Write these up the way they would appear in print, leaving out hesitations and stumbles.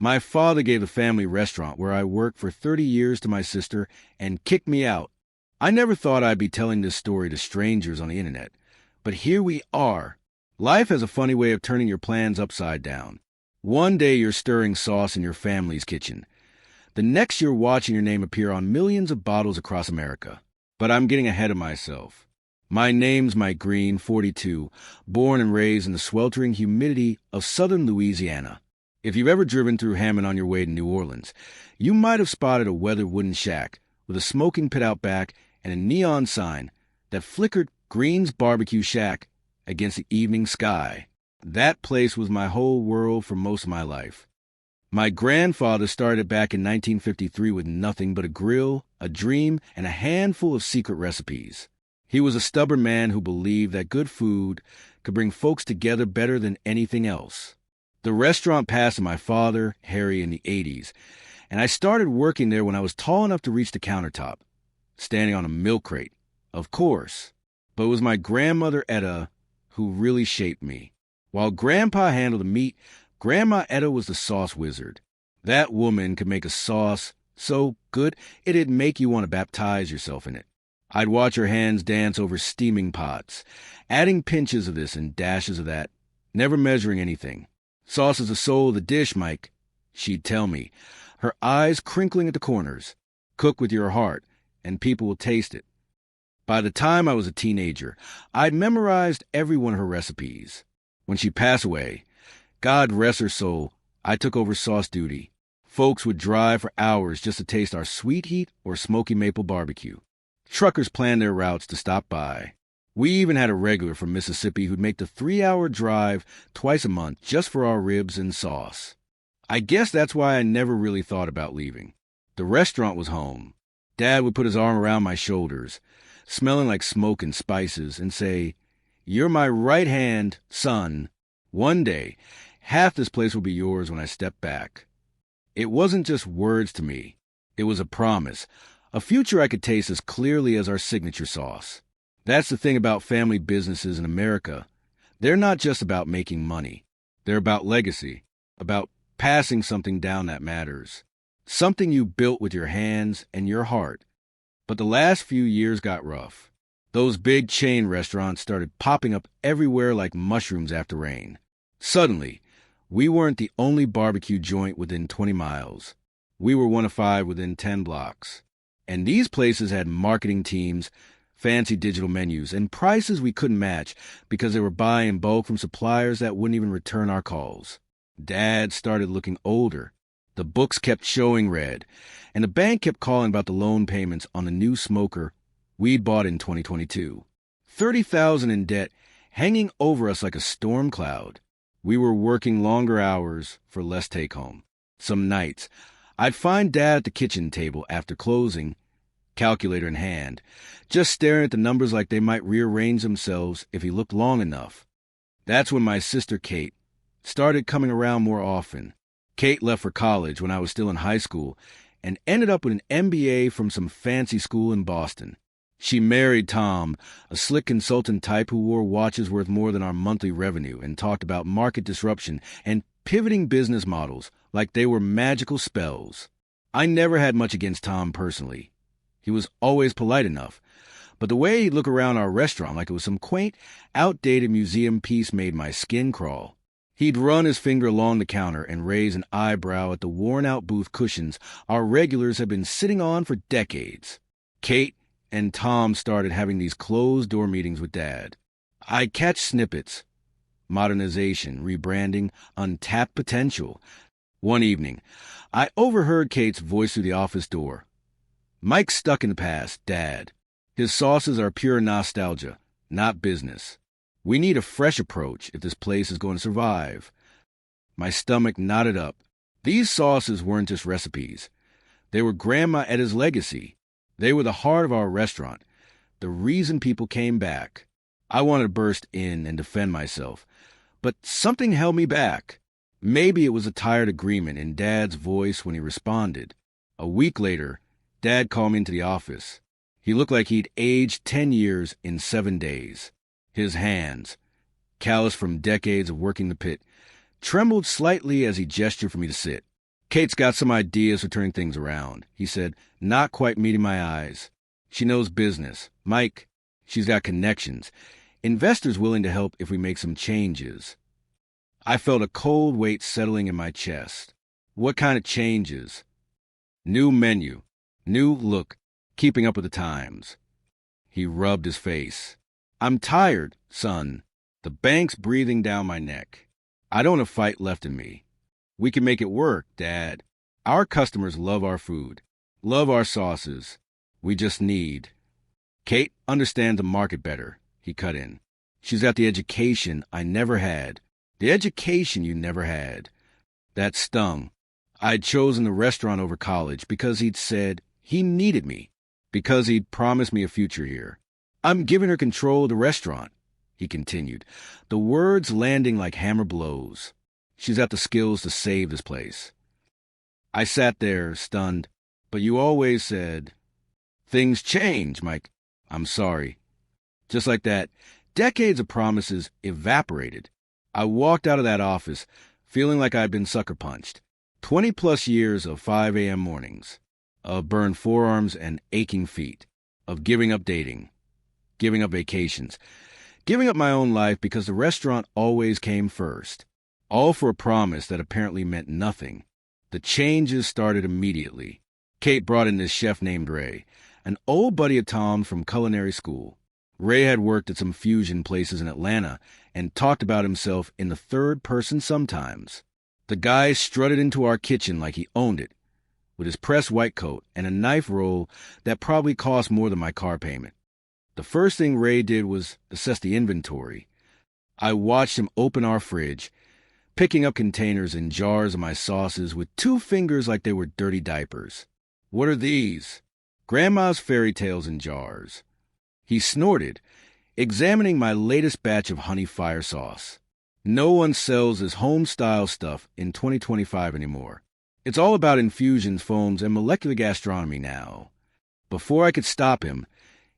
My father gave the family restaurant where I worked for 30 years to my sister and kicked me out. I never thought I'd be telling this story to strangers on the internet, but here we are. Life has a funny way of turning your plans upside down. One day you're stirring sauce in your family's kitchen. The next you're watching your name appear on millions of bottles across America. But I'm getting ahead of myself. My name's Mike Green, 42, born and raised in the sweltering humidity of southern Louisiana. If you've ever driven through Hammond on your way to New Orleans, you might have spotted a weathered wooden shack with a smoking pit out back and a neon sign that flickered Green's Barbecue Shack against the evening sky. That place was my whole world for most of my life. My grandfather started back in 1953 with nothing but a grill, a dream, and a handful of secret recipes. He was a stubborn man who believed that good food could bring folks together better than anything else. The restaurant passed to my father, Harry, in the 80s, and I started working there when I was tall enough to reach the countertop, standing on a milk crate, of course. But it was my grandmother, Etta, who really shaped me. While Grandpa handled the meat, Grandma Etta was the sauce wizard. That woman could make a sauce so good it'd make you want to baptize yourself in it. I'd watch her hands dance over steaming pots, adding pinches of this and dashes of that, never measuring anything. Sauce is the soul of the dish, Mike, she'd tell me, her eyes crinkling at the corners. Cook with your heart, and people will taste it. By the time I was a teenager, I'd memorized every one of her recipes. When she passed away, God rest her soul, I took over sauce duty. Folks would drive for hours just to taste our sweet heat or smoky maple barbecue. Truckers planned their routes to stop by. We even had a regular from Mississippi who'd make the 3-hour drive twice a month just for our ribs and sauce. I guess that's why I never really thought about leaving. The restaurant was home. Dad would put his arm around my shoulders, smelling like smoke and spices, and say, "You're my right hand, son. One day, half this place will be yours when I step back." It wasn't just words to me. It was a promise, a future I could taste as clearly as our signature sauce. That's the thing about family businesses in America. They're not just about making money. They're about legacy, about passing something down that matters, something you built with your hands and your heart. But the last few years got rough. Those big chain restaurants started popping up everywhere like mushrooms after rain. Suddenly, we weren't the only barbecue joint within 20 miles. We were one of 5 within 10 blocks. And these places had marketing teams, fancy digital menus, and prices we couldn't match because they were buying in bulk from suppliers that wouldn't even return our calls. Dad started looking older. The books kept showing red, and the bank kept calling about the loan payments on the new smoker we'd bought in 2022. $30,000 in debt hanging over us like a storm cloud. We were working longer hours for less take-home. Some nights, I'd find Dad at the kitchen table after closing, calculator in hand, just staring at the numbers like they might rearrange themselves if he looked long enough. That's when my sister Kate started coming around more often. Kate left for college when I was still in high school and ended up with an MBA from some fancy school in Boston. She married Tom, a slick consultant type who wore watches worth more than our monthly revenue and talked about market disruption and pivoting business models like they were magical spells. I never had much against Tom personally. He was always polite enough, but the way he'd look around our restaurant like it was some quaint, outdated museum piece made my skin crawl. He'd run his finger along the counter and raise an eyebrow at the worn-out booth cushions our regulars had been sitting on for decades. Kate and Tom started having these closed-door meetings with Dad. I'd catch snippets. Modernization, rebranding, untapped potential. One evening, I overheard Kate's voice through the office door. "Mike's stuck in the past, Dad. His sauces are pure nostalgia, not business. We need a fresh approach if this place is going to survive." My stomach knotted up. These sauces weren't just recipes. They were Grandma Etta's legacy. They were the heart of our restaurant, the reason people came back. I wanted to burst in and defend myself, but something held me back. Maybe it was a tired agreement in Dad's voice when he responded. A week later, Dad called me into the office. He looked like he'd aged 10 years in 7 days. His hands, calloused from decades of working the pit, trembled slightly as he gestured for me to sit. Kate's got some ideas for turning things around, he said, not quite meeting my eyes. She knows business. Mike, she's got connections. Investors willing to help if we make some changes. I felt a cold weight settling in my chest. What kind of changes? New menu. New look. Keeping up with the times. He rubbed his face. I'm tired, son. The bank's breathing down my neck. I don't have fight left in me. We can make it work, Dad. Our customers love our food, love our sauces. We just need. Kate understands the market better, he cut in. She's got the education I never had. The education you never had. That stung. I'd chosen the restaurant over college because he'd said he needed me, because he'd promised me a future here. I'm giving her control of the restaurant, he continued, the words landing like hammer blows. She's got the skills to save this place. I sat there, stunned. But you always said, things change, Mike. I'm sorry. Just like that, decades of promises evaporated. I walked out of that office feeling like I'd been sucker punched. 20-plus years of 5 a.m. mornings, of burned forearms and aching feet, of giving up dating, giving up vacations, giving up my own life because the restaurant always came first. All for a promise that apparently meant nothing. The changes started immediately. Kate brought in this chef named Ray, an old buddy of Tom's from culinary school. Ray had worked at some fusion places in Atlanta and talked about himself in the third person sometimes. The guy strutted into our kitchen like he owned it, with his pressed white coat and a knife roll that probably cost more than my car payment. The first thing Ray did was assess the inventory. I watched him open our fridge, picking up containers and jars of my sauces with 2 fingers like they were dirty diapers. What are these? Grandma's fairy tales in jars. He snorted, examining my latest batch of honey fire sauce. No one sells this home-style stuff in 2025 anymore. It's all about infusions, foams, and molecular gastronomy now. Before I could stop him,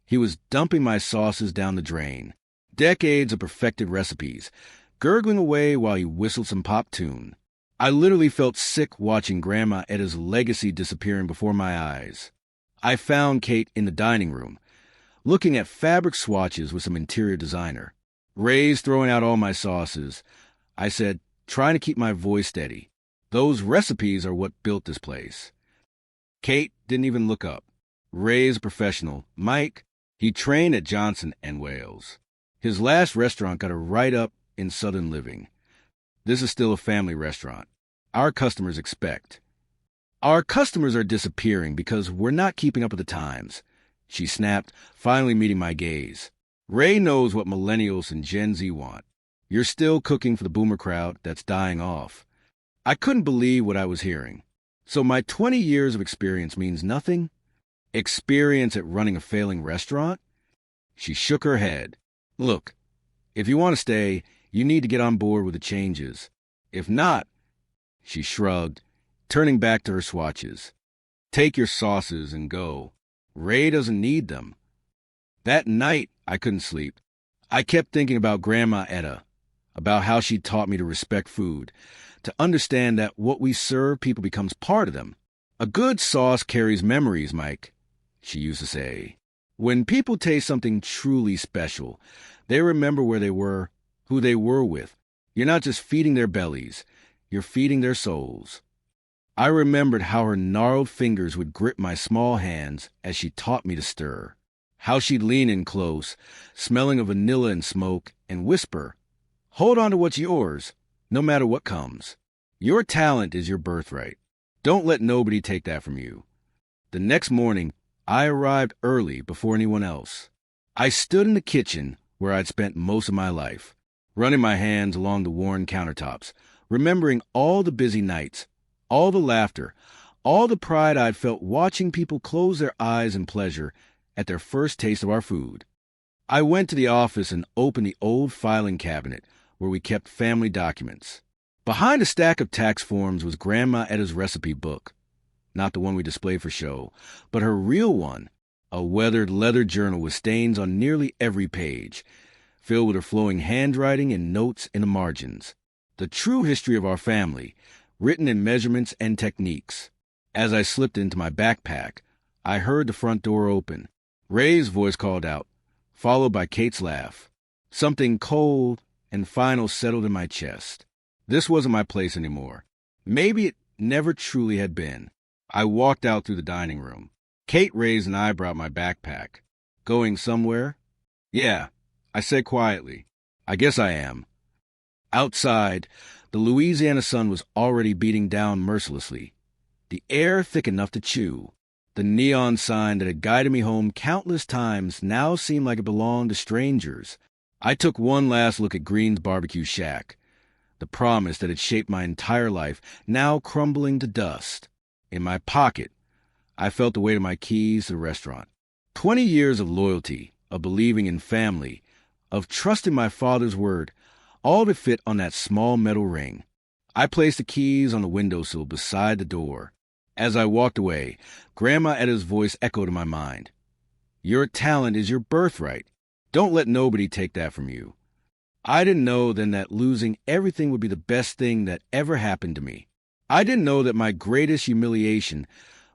he was dumping my sauces down the drain. Decades of perfected recipes, gurgling away while he whistled some pop tune. I literally felt sick watching Grandma Etta's legacy disappearing before my eyes. I found Kate in the dining room, looking at fabric swatches with some interior designer. Ray's throwing out all my sauces. I said, trying to keep my voice steady. Those recipes are what built this place. Kate didn't even look up. Ray's a professional. Mike, he trained at Johnson & Wales. His last restaurant got a write-up in Southern Living. This is still a family restaurant. Our customers expect. Our customers are disappearing because we're not keeping up with the times, she snapped, finally meeting my gaze. Ray knows what millennials and Gen Z want. You're still cooking for the boomer crowd that's dying off. I couldn't believe what I was hearing. So my 20 years of experience means nothing? Experience at running a failing restaurant? She shook her head. Look, if you want to stay, you need to get on board with the changes. If not, she shrugged, turning back to her swatches. Take your sauces and go. Ray doesn't need them. That night, I couldn't sleep. I kept thinking about Grandma Etta, about how she taught me to respect food, to understand that what we serve people becomes part of them. A good sauce carries memories, Mike, she used to say. When people taste something truly special, they remember where they were, who they were with. You're not just feeding their bellies, you're feeding their souls. I remembered how her gnarled fingers would grip my small hands as she taught me to stir. How she'd lean in close, smelling of vanilla and smoke, and whisper, hold on to what's yours, no matter what comes. Your talent is your birthright. Don't let nobody take that from you. The next morning, I arrived early before anyone else. I stood in the kitchen where I'd spent most of my life, running my hands along the worn countertops, remembering all the busy nights, all the laughter, all the pride I'd felt watching people close their eyes in pleasure at their first taste of our food. I went to the office and opened the old filing cabinet where we kept family documents. Behind a stack of tax forms was Grandma Etta's recipe book. Not the one we display for show, but her real one, a weathered leather journal with stains on nearly every page, filled with her flowing handwriting and notes in the margins. The true history of our family, written in measurements and techniques. As I slipped into my backpack, I heard the front door open. Ray's voice called out, followed by Kate's laugh. Something cold and final settled in my chest. This wasn't my place anymore. Maybe it never truly had been. I walked out through the dining room. Kate raised an eyebrow at my backpack. Going somewhere? Yeah, I said quietly. I guess I am. Outside, the Louisiana sun was already beating down mercilessly. The air thick enough to chew. The neon sign that had guided me home countless times now seemed like it belonged to strangers. I took one last look at Green's barbecue shack, the promise that had shaped my entire life, now crumbling to dust. In my pocket, I felt the weight of my keys to the restaurant. 20 years of loyalty, of believing in family, of trusting my father's word, all to fit on that small metal ring. I placed the keys on the windowsill beside the door. As I walked away, Grandma Etta's voice echoed in my mind. Your talent is your birthright. Don't let nobody take that from you. I didn't know then that losing everything would be the best thing that ever happened to me. I didn't know that my greatest humiliation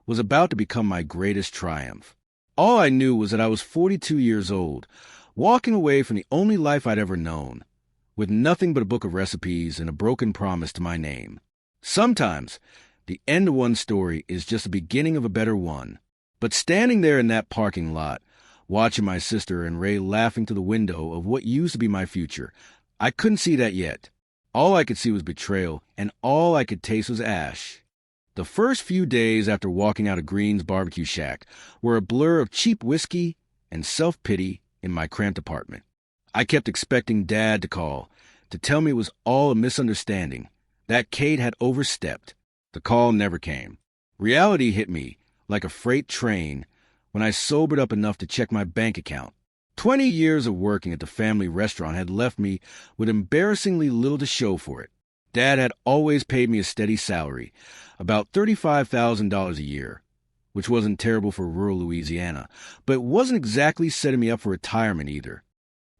was about to become my greatest triumph. All I knew was that I was 42 years old, walking away from the only life I'd ever known, with nothing but a book of recipes and a broken promise to my name. Sometimes, the end of one story is just the beginning of a better one. But standing there in that parking lot, watching my sister and Ray laughing through the window of what used to be my future, I couldn't see that yet. All I could see was betrayal, and all I could taste was ash. The first few days after walking out of Green's barbecue shack were a blur of cheap whiskey and self-pity in my cramped apartment. I kept expecting Dad to call, to tell me it was all a misunderstanding, that Kate had overstepped. The call never came. Reality hit me like a freight train when I sobered up enough to check my bank account. 20 years of working at the family restaurant had left me with embarrassingly little to show for it. Dad had always paid me a steady salary, about $35,000 a year, which wasn't terrible for rural Louisiana, but it wasn't exactly setting me up for retirement either.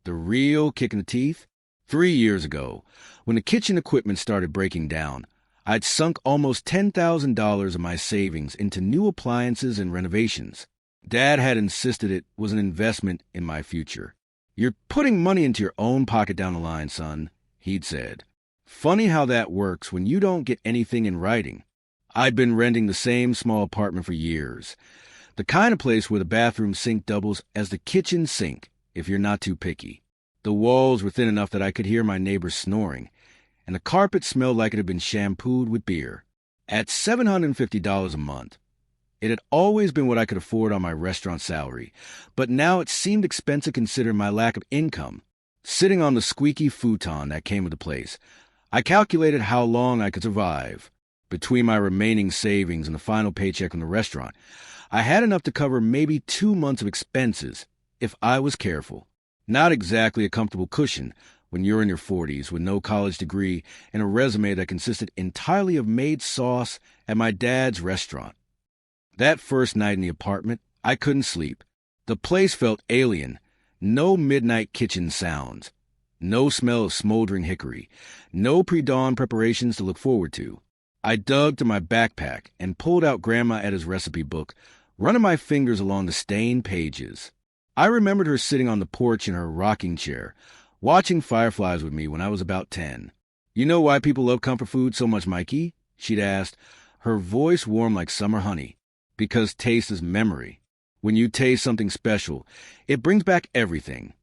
The real kick in the teeth? 3 years ago, when the kitchen equipment started breaking down, I'd sunk almost $10,000 of my savings into new appliances and renovations. Dad had insisted it was an investment in my future. You're putting money into your own pocket down the line, son, he'd said. Funny how that works when you don't get anything in writing. I'd been renting the same small apartment for years, the kind of place where the bathroom sink doubles as the kitchen sink, if you're not too picky. The walls were thin enough that I could hear my neighbors snoring, and the carpet smelled like it had been shampooed with beer. At $750 a month, it had always been what I could afford on my restaurant salary, but now it seemed expensive considering my lack of income. Sitting on the squeaky futon that came with the place, I calculated how long I could survive. Between my remaining savings and the final paycheck from the restaurant, I had enough to cover maybe 2 months of expenses, if I was careful. Not exactly a comfortable cushion when you're in your 40s with no college degree and a resume that consisted entirely of made sauce at my dad's restaurant. That first night in the apartment, I couldn't sleep. The place felt alien. No midnight kitchen sounds. No smell of smoldering hickory. No pre-dawn preparations to look forward to. I dug to my backpack and pulled out Grandma Etta's recipe book, running my fingers along the stained pages. I remembered her sitting on the porch in her rocking chair, watching fireflies with me when I was about 10. You know why people love comfort food so much, Mikey? She'd asked, her voice warm like summer honey. Because taste is memory. When you taste something special, it brings back everything.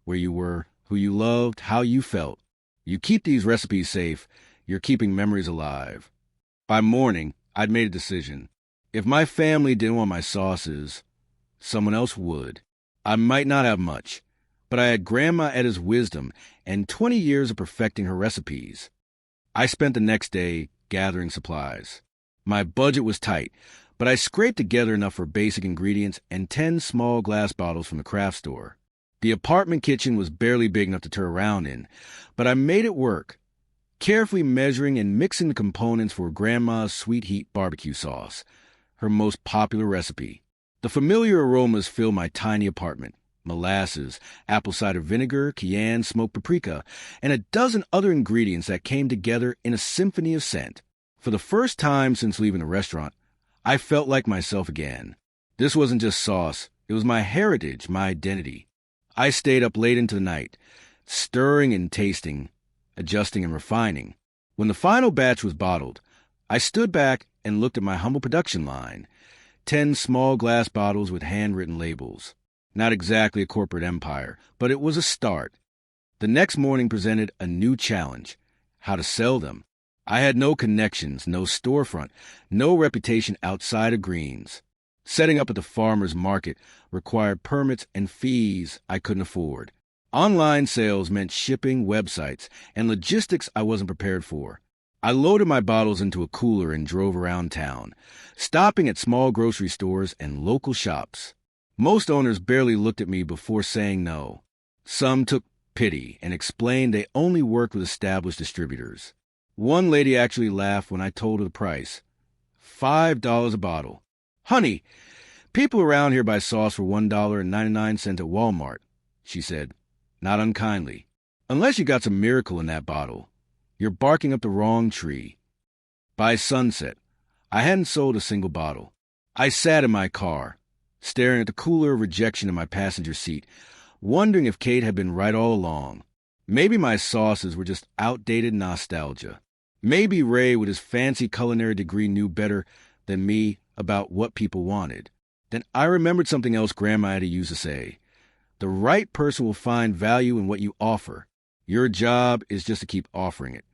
Where you were, who you loved, how you felt. You keep these recipes safe, you're keeping memories alive. By morning, I'd made a decision. If my family didn't want my sauces, someone else would. I might not have much, but I had Grandma Etta's wisdom and 20 years of perfecting her recipes. I spent the next day gathering supplies. My budget was tight, but I scraped together enough for basic ingredients and 10 small glass bottles from the craft store. The apartment kitchen was barely big enough to turn around in, but I made it work, carefully measuring and mixing the components for Grandma's sweet heat barbecue sauce, her most popular recipe. The familiar aromas filled my tiny apartment: molasses, apple cider vinegar, cayenne, smoked paprika, and a dozen other ingredients that came together in a symphony of scent. For the first time since leaving the restaurant, I felt like myself again. This wasn't just sauce. It was my heritage, my identity. I stayed up late into the night, stirring and tasting, adjusting and refining. When the final batch was bottled, I stood back and looked at my humble production line. 10 small glass bottles with handwritten labels. Not exactly a corporate empire, but it was a start. The next morning presented a new challenge: how to sell them. I had no connections, no storefront, no reputation outside of Greens. Setting up at the farmer's market required permits and fees I couldn't afford. Online sales meant shipping, websites, and logistics I wasn't prepared for. I loaded my bottles into a cooler and drove around town, stopping at small grocery stores and local shops. Most owners barely looked at me before saying no. Some took pity and explained they only worked with established distributors. One lady actually laughed when I told her the price: $5 a bottle. "Honey, people around here buy sauce for $1.99 at Walmart," she said, not unkindly. "Unless you got some miracle in that bottle, you're barking up the wrong tree." By sunset, I hadn't sold a single bottle. I sat in my car, staring at the cooler of rejection in my passenger seat, wondering if Kate had been right all along. Maybe my sauces were just outdated nostalgia. Maybe Ray, with his fancy culinary degree, knew better than me about what people wanted. Then I remembered something else Grandma had used to say: the right person will find value in what you offer. Your job is just to keep offering it.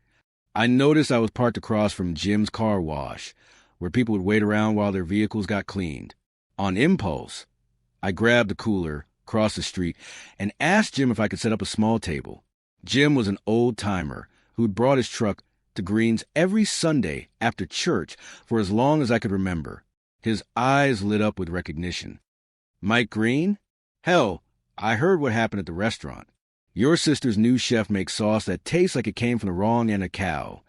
I noticed I was parked across from Jim's car wash, where people would wait around while their vehicles got cleaned. On impulse, I grabbed the cooler, crossed the street, and asked Jim if I could set up a small table. Jim was an old-timer who'd brought his truck to Greens every Sunday after church for as long as I could remember. His eyes lit up with recognition. "Mike Green? Hell, I heard what happened at the restaurant. Your sister's new chef makes sauce that tastes like it came from the wrong end of cow."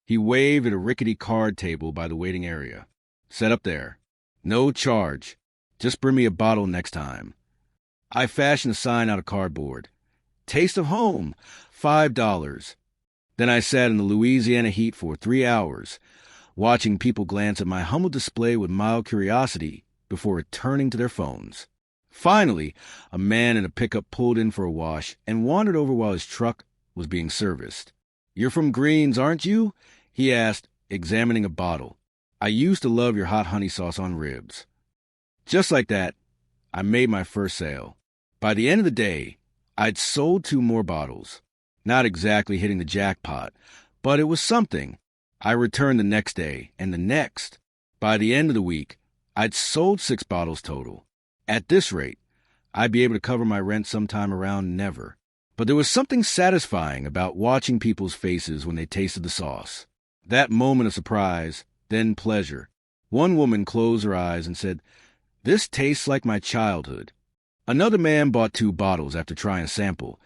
He waved at a rickety card table by the waiting area. "Set up there. No charge. Just bring me a bottle next time." I fashioned a sign out of cardboard. "Taste of home, $5. Then I sat in the Louisiana heat for 3 hours, watching people glance at my humble display with mild curiosity before returning to their phones. Finally, a man in a pickup pulled in for a wash and wandered over while his truck was being serviced. "You're from Greens, aren't you?" he asked, examining a bottle. "I used to love your hot honey sauce on ribs." Just like that, I made my first sale. By the end of the day, I'd sold 2 more bottles. Not exactly hitting the jackpot, but it was something. I returned the next day, and the next. By the end of the week, I'd sold 6 bottles total. At this rate, I'd be able to cover my rent sometime around never. But there was something satisfying about watching people's faces when they tasted the sauce. That moment of surprise, then pleasure. One woman closed her eyes and said, "This tastes like my childhood." Another man bought 2 bottles after trying a sample,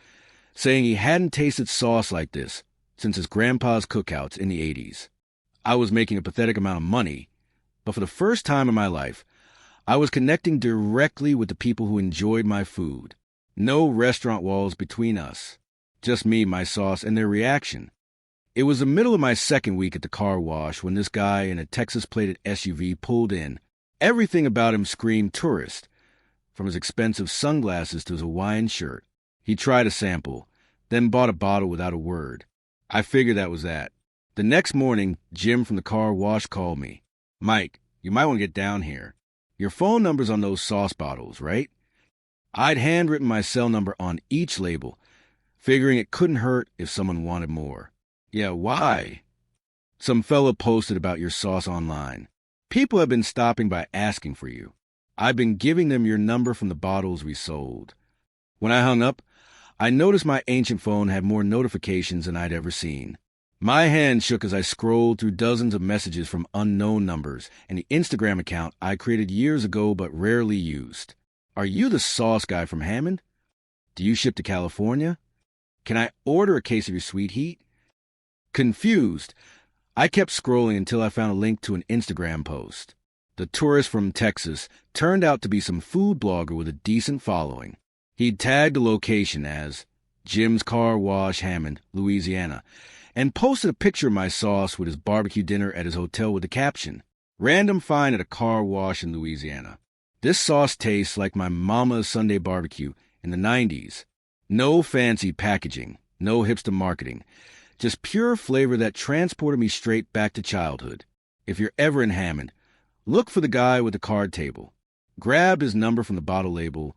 saying he hadn't tasted sauce like this since his grandpa's cookouts in the 80s. I was making a pathetic amount of money, but for the first time in my life, I was connecting directly with the people who enjoyed my food. No restaurant walls between us. Just me, my sauce, and their reaction. It was the middle of my second week at the car wash when this guy in a Texas-plated SUV pulled in. Everything about him screamed tourist, from his expensive sunglasses to his Hawaiian shirt. He tried a sample, then bought a bottle without a word. I figured that was that. The next morning, Jim from the car wash called me. "Mike, you might want to get down here. Your phone number's on those sauce bottles, right?" I'd handwritten my cell number on each label, figuring it couldn't hurt if someone wanted more. "Yeah, why?" "Some fella posted about your sauce online. People have been stopping by asking for you. I've been giving them your number from the bottles we sold." When I hung up, I noticed my ancient phone had more notifications than I'd ever seen. My hand shook as I scrolled through dozens of messages from unknown numbers and the Instagram account I created years ago but rarely used. "Are you the sauce guy from Hammond? Do you ship to California? Can I order a case of your sweet heat?" Confused, I kept scrolling until I found a link to an Instagram post. The tourist from Texas turned out to be some food blogger with a decent following. He'd tagged the location as Jim's Car Wash, Hammond, Louisiana, and posted a picture of my sauce with his barbecue dinner at his hotel with the caption, "Random find at a car wash in Louisiana. This sauce tastes like my mama's Sunday barbecue in the 90s. No fancy packaging, no hipster marketing, just pure flavor that transported me straight back to childhood. If you're ever in Hammond, look for the guy with the card table. Grabbed his number from the bottle label.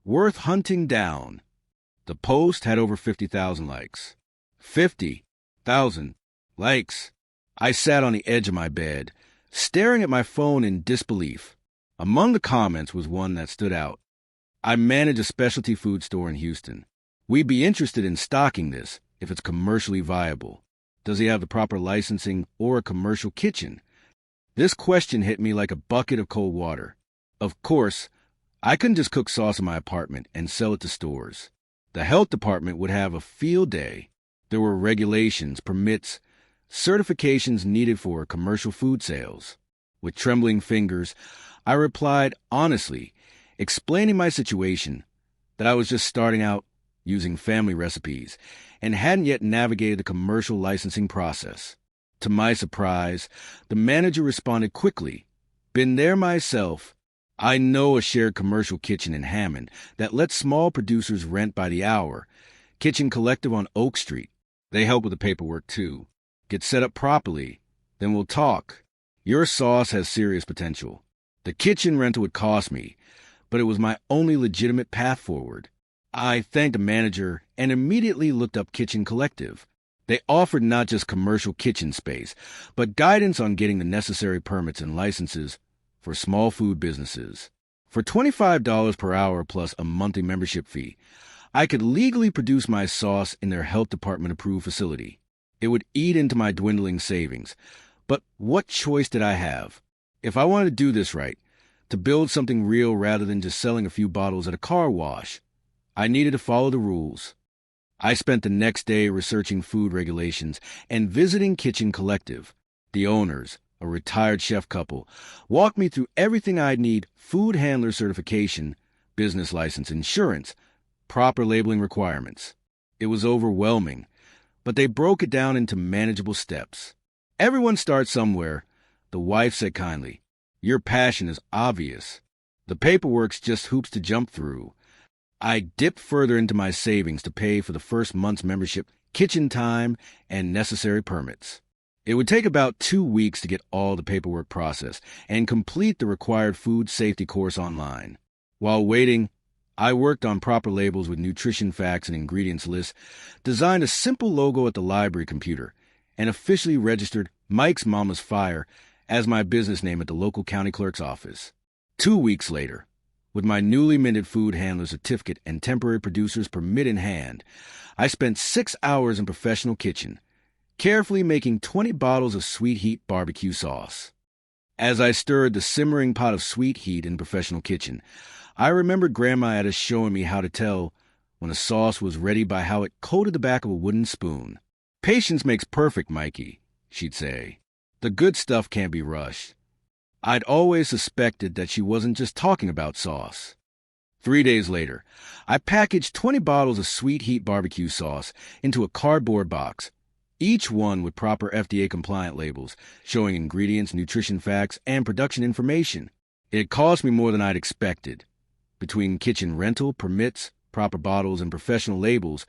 Worth hunting down." The post had over 50,000 likes. 50,000 likes. I sat on the edge of my bed, staring at my phone in disbelief. Among the comments was one that stood out. "I manage a specialty food store in Houston. We'd be interested in stocking this if it's commercially viable. Does he have the proper licensing or a commercial kitchen?" This question hit me like a bucket of cold water. Of course, I couldn't just cook sauce in my apartment and sell it to stores. The health department would have a field day. There were regulations, permits, certifications needed for commercial food sales. With trembling fingers, I replied honestly, explaining my situation, that I was just starting out using family recipes and hadn't yet navigated the commercial licensing process. To my surprise, the manager responded quickly, "Been there myself. I know a shared commercial kitchen in Hammond that lets small producers rent by the hour. Kitchen Collective on Oak Street. They help with the paperwork too. Get set up properly, then we'll talk. Your sauce has serious potential." The kitchen rental would cost me, but it was my only legitimate path forward. I thanked the manager and immediately looked up Kitchen Collective. They offered not just commercial kitchen space, but guidance on getting the necessary permits and licenses for small food businesses. For $25 per hour plus a monthly membership fee, I could legally produce my sauce in their health department-approved facility. It would eat into my dwindling savings. But what choice did I have? If I wanted to do this right, to build something real rather than just selling a few bottles at a car wash, I needed to follow the rules. I spent the next day researching food regulations and visiting Kitchen Collective. The owners, a retired chef couple, walked me through everything I'd need: food handler certification, business license, insurance, proper labeling requirements. It was overwhelming, but they broke it down into manageable steps. "Everyone starts somewhere," the wife said kindly. "Your passion is obvious. The paperwork's just hoops to jump through." I dipped further into my savings to pay for the first month's membership, kitchen time, and necessary permits. It would take about 2 weeks to get all the paperwork processed and complete the required food safety course online. While waiting, I worked on proper labels with nutrition facts and ingredients lists, designed a simple logo at the library computer, and officially registered Mike's Mama's Fire as my business name at the local county clerk's office. 2 weeks later, with my newly minted food handler certificate and temporary producer's permit in hand, I spent 6 hours in professional kitchen, carefully making 20 bottles of sweet heat barbecue sauce. As I stirred the simmering pot of sweet heat in the professional kitchen, I remembered Grandma Etta showing me how to tell when a sauce was ready by how it coated the back of a wooden spoon. "Patience makes perfect, Mikey," she'd say. "The good stuff can't be rushed." I'd always suspected that she wasn't just talking about sauce. 3 days later, I packaged 20 bottles of sweet heat barbecue sauce into a cardboard box, each one with proper FDA-compliant labels showing ingredients, nutrition facts, and production information. It cost me more than I'd expected, between kitchen rental, permits, proper bottles, and professional labels,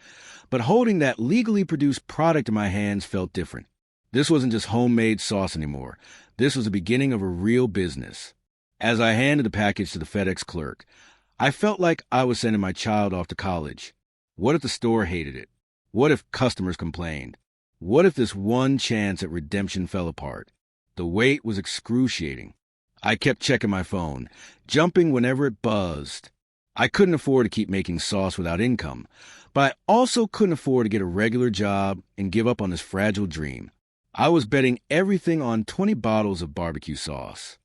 but holding that legally produced product in my hands felt different. This wasn't just homemade sauce anymore. This was the beginning of a real business. As I handed the package to the FedEx clerk, I felt like I was sending my child off to college. What if the store hated it? What if customers complained? What if this one chance at redemption fell apart? The wait was excruciating. I kept checking my phone, jumping whenever it buzzed. I couldn't afford to keep making sauce without income, but I also couldn't afford to get a regular job and give up on this fragile dream. I was betting everything on 20 bottles of barbecue sauce.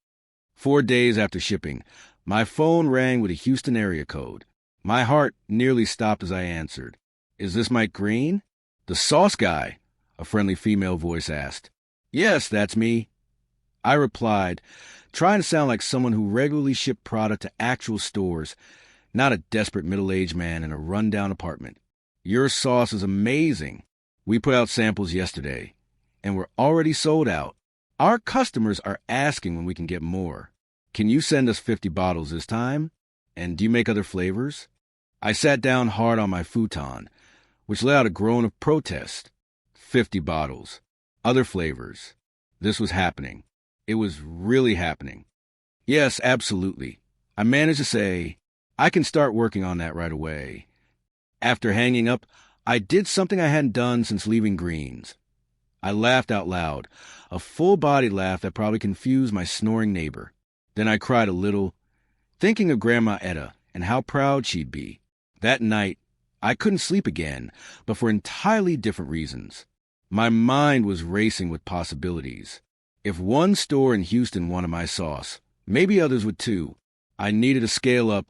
4 days after shipping, my phone rang with a Houston area code. My heart nearly stopped as I answered. "Is this Mike Green?" "The sauce guy," a friendly female voice asked. "Yes, that's me," I replied, trying to sound like someone who regularly shipped product to actual stores, not a desperate middle-aged man in a rundown apartment. "Your sauce is amazing. We put out samples yesterday, and we're already sold out. Our customers are asking when we can get more. Can you send us 50 bottles this time? And do you make other flavors? I sat down hard on my futon, which let out a groan of protest. 50 bottles. Other flavors. This was happening. It was really happening. Yes, absolutely. I managed to say, I can start working on that right away. After hanging up, I did something I hadn't done since leaving Greens. I laughed out loud, a full-bodied laugh that probably confused my snoring neighbor. Then I cried a little, thinking of Grandma Etta and how proud she'd be. That night, I couldn't sleep again, but for entirely different reasons. My mind was racing with possibilities. If one store in Houston wanted my sauce, maybe others would too. I needed to scale up,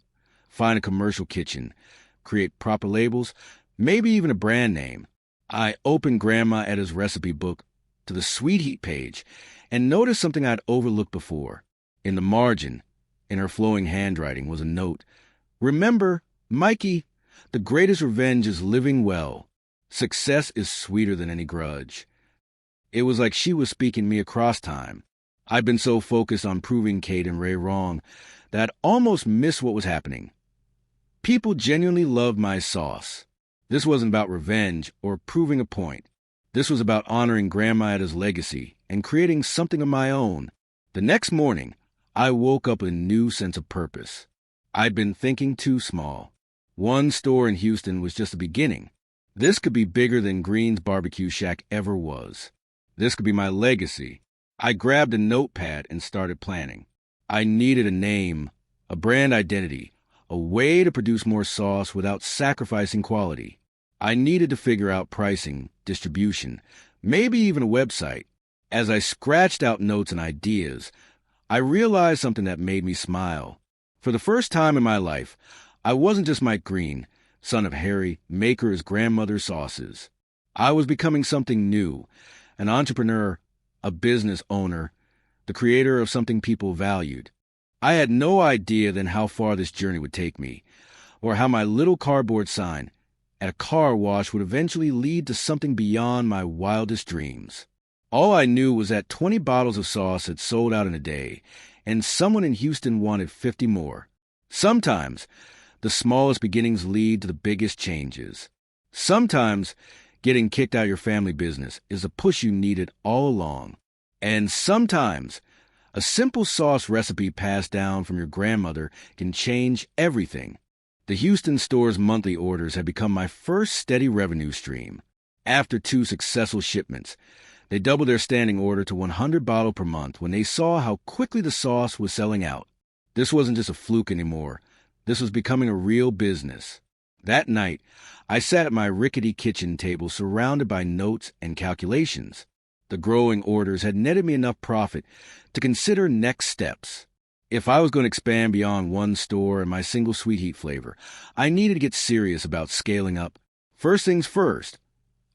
find a commercial kitchen, create proper labels, maybe even a brand name. I opened Grandma Etta's recipe book to the Sweet Heat page and noticed something I'd overlooked before. In the margin, in her flowing handwriting, was a note. Remember, Mikey, the greatest revenge is living well. Success is sweeter than any grudge. It was like she was speaking me across time. I'd been so focused on proving Kate and Ray wrong that I'd almost missed what was happening. People genuinely loved my sauce. This wasn't about revenge or proving a point. This was about honoring Grandma Etta's legacy and creating something of my own. The next morning, I woke up with a new sense of purpose. I'd been thinking too small. One store in Houston was just the beginning. This could be bigger than Green's Barbecue Shack ever was. This could be my legacy. I grabbed a notepad and started planning. I needed a name, a brand identity, a way to produce more sauce without sacrificing quality. I needed to figure out pricing, distribution, maybe even a website. As I scratched out notes and ideas, I realized something that made me smile. For the first time in my life, I wasn't just Mike Green, son of Harry, maker of his grandmother's sauces. I was becoming something new, an entrepreneur, a business owner, the creator of something people valued. I had no idea then how far this journey would take me, or how my little cardboard sign at a car wash would eventually lead to something beyond my wildest dreams. All I knew was that 20 bottles of sauce had sold out in a day, and someone in Houston wanted 50 more. Sometimes, the smallest beginnings lead to the biggest changes. Sometimes, getting kicked out of your family business is the push you needed all along. And sometimes, a simple sauce recipe passed down from your grandmother can change everything. The Houston store's monthly orders had become my first steady revenue stream. After 2 successful shipments, they doubled their standing order to 100 bottles per month when they saw how quickly the sauce was selling out. This wasn't just a fluke anymore. This was becoming a real business. That night, I sat at my rickety kitchen table surrounded by notes and calculations. The growing orders had netted me enough profit to consider next steps. If I was going to expand beyond one store and my single sweet heat flavor, I needed to get serious about scaling up. First things first,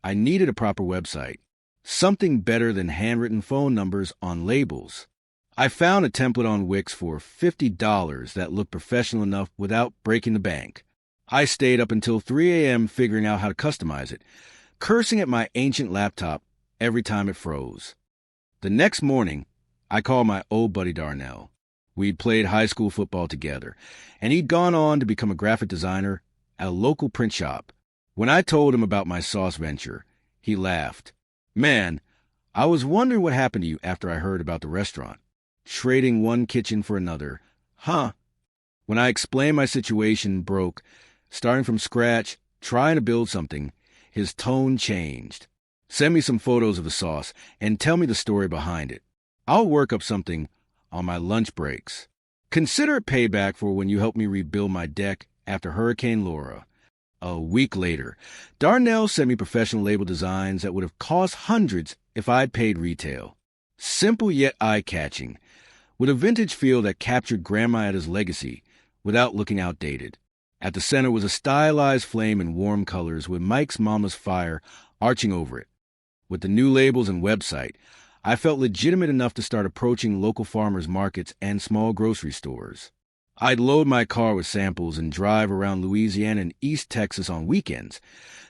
I needed a proper website. Something better than handwritten phone numbers on labels. I found a template on Wix for $50 that looked professional enough without breaking the bank. I stayed up until 3 a.m. figuring out how to customize it, cursing at my ancient laptop every time it froze. The next morning, I called my old buddy Darnell. We'd played high school football together, and he'd gone on to become a graphic designer at a local print shop. When I told him about my sauce venture, he laughed. Man, I was wondering what happened to you after I heard about the restaurant. Trading one kitchen for another. Huh? When I explained my situation broke, starting from scratch, trying to build something, his tone changed. Send me some photos of the sauce and tell me the story behind it. I'll work up something on my lunch breaks. Consider it payback for when you helped me rebuild my deck after Hurricane Laura. A week later, Darnell sent me professional label designs that would have cost hundreds if I'd paid retail. Simple yet eye-catching, with a vintage feel that captured Grandma Etta's legacy without looking outdated. At the center was a stylized flame in warm colors with Mike's Mama's fire arching over it. With the new labels and website, I felt legitimate enough to start approaching local farmers markets and small grocery stores. I'd load my car with samples and drive around Louisiana and East Texas on weekends,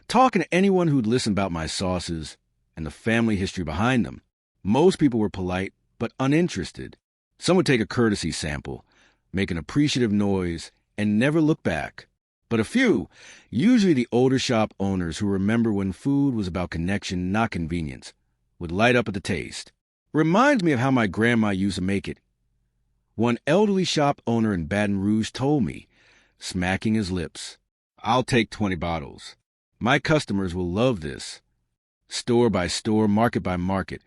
talking to anyone who'd listen about my sauces and the family history behind them. Most people were polite but uninterested. Some would take a courtesy sample, make an appreciative noise, and never look back. But a few, usually the older shop owners who remember when food was about connection, not convenience, would light up at the taste. Reminds me of how my grandma used to make it. One elderly shop owner in Baton Rouge told me, smacking his lips, "I'll take 20 bottles. My customers will love this." Store by store, market by market,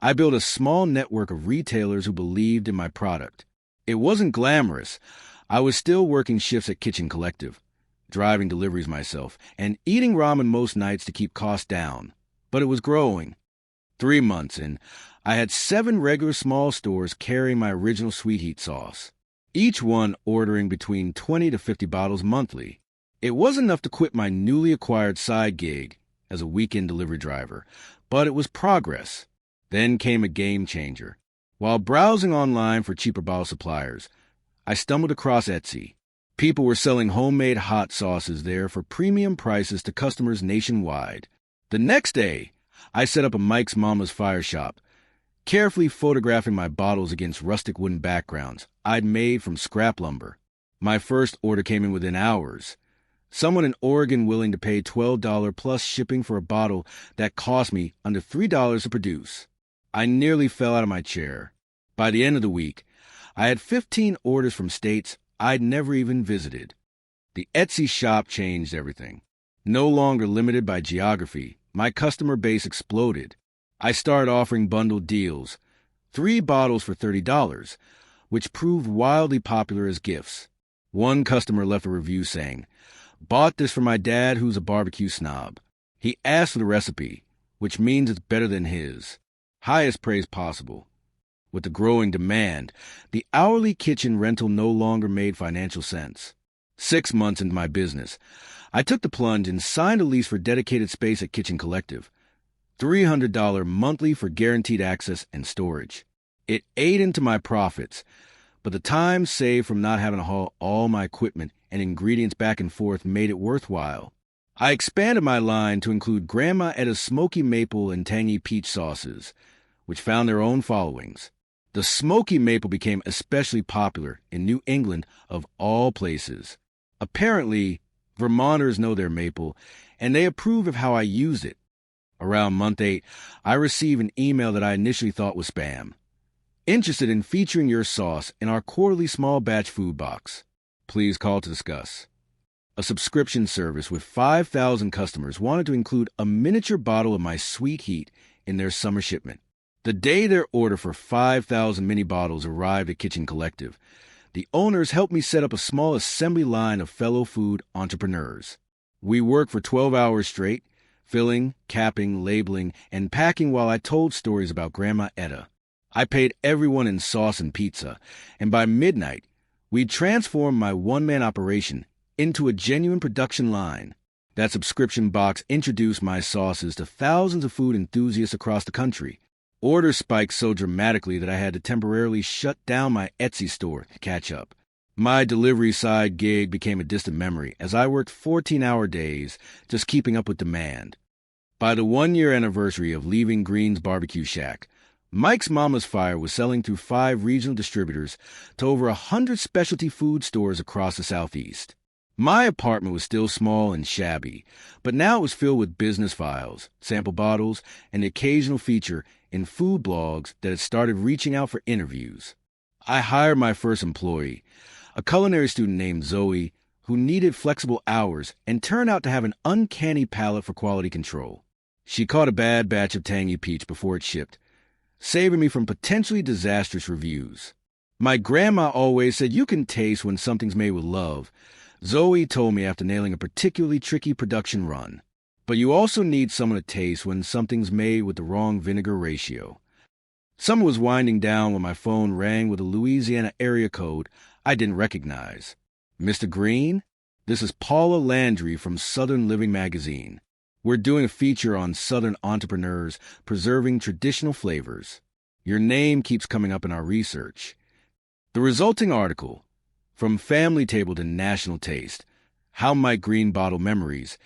I built a small network of retailers who believed in my product. It wasn't glamorous. I was still working shifts at Kitchen Collective, driving deliveries myself, and eating ramen most nights to keep costs down. But it was growing. 3 months in, I had 7 regular small stores carrying my original sweet heat sauce, each one ordering between 20 to 50 bottles monthly. It wasn't enough to quit my newly acquired side gig as a weekend delivery driver, but it was progress. Then came a game changer. While browsing online for cheaper bottle suppliers, I stumbled across Etsy. People were selling homemade hot sauces there for premium prices to customers nationwide. The next day, I set up a Mike's Mama's Fire shop, carefully photographing my bottles against rustic wooden backgrounds I'd made from scrap lumber. My first order came in within hours. Someone in Oregon willing to pay $12 plus shipping for a bottle that cost me under $3 to produce. I nearly fell out of my chair. By the end of the week, I had 15 orders from states I'd never even visited. The Etsy shop changed everything. No longer limited by geography, my customer base exploded. I started offering bundled deals, 3 bottles for $30, which proved wildly popular as gifts. One customer left a review saying, "Bought this for my dad who's a barbecue snob. He asked for the recipe, which means it's better than his." Highest praise possible. With the growing demand, the hourly kitchen rental no longer made financial sense. 6 months into my business, I took the plunge and signed a lease for dedicated space at Kitchen Collective. $300 monthly for guaranteed access and storage. It ate into my profits, but the time saved from not having to haul all my equipment and ingredients back and forth made it worthwhile. I expanded my line to include Grandma Etta's smoky maple and tangy peach sauces, which found their own followings. The smoky maple became especially popular in New England of all places. Apparently, Vermonters know their maple, and they approved of how I used it. Around month 8, I received an email that I initially thought was spam. Interested in featuring your sauce in our quarterly small batch food box. Please call to discuss. A subscription service with 5,000 customers wanted to include a miniature bottle of my sweet heat in their summer shipment. The day their order for 5,000 mini bottles arrived at Kitchen Collective, the owners helped me set up a small assembly line of fellow food entrepreneurs. We worked for 12 hours straight, filling, capping, labeling, and packing while I told stories about Grandma Etta. I paid everyone in sauce and pizza, and by midnight, we'd transformed my one-man operation into a genuine production line. That subscription box introduced my sauces to thousands of food enthusiasts across the country. Orders spiked so dramatically that I had to temporarily shut down my Etsy store to catch up. My delivery side gig became a distant memory as I worked 14-hour days just keeping up with demand. By the 1-year anniversary of leaving Green's Barbecue Shack, Mike's Mama's Fire was selling through 5 regional distributors to over 100 specialty food stores across the Southeast. My apartment was still small and shabby, but now it was filled with business files, sample bottles, and the occasional feature in food blogs that had started reaching out for interviews. I hired my first employee, a culinary student named Zoe, who needed flexible hours and turned out to have an uncanny palate for quality control. She caught a bad batch of tangy peach before it shipped, saving me from potentially disastrous reviews. My grandma always said you can taste when something's made with love. Zoe told me after nailing a particularly tricky production run. But you also need someone to taste when something's made with the wrong vinegar ratio. Summer was winding down when my phone rang with a Louisiana area code I didn't recognize. "Mr. Green, this is Paula Landry from Southern Living magazine. We're doing a feature on Southern entrepreneurs preserving traditional flavors. Your name keeps coming up in our research." The resulting article, From family table to national taste, How My Green Bottle Memories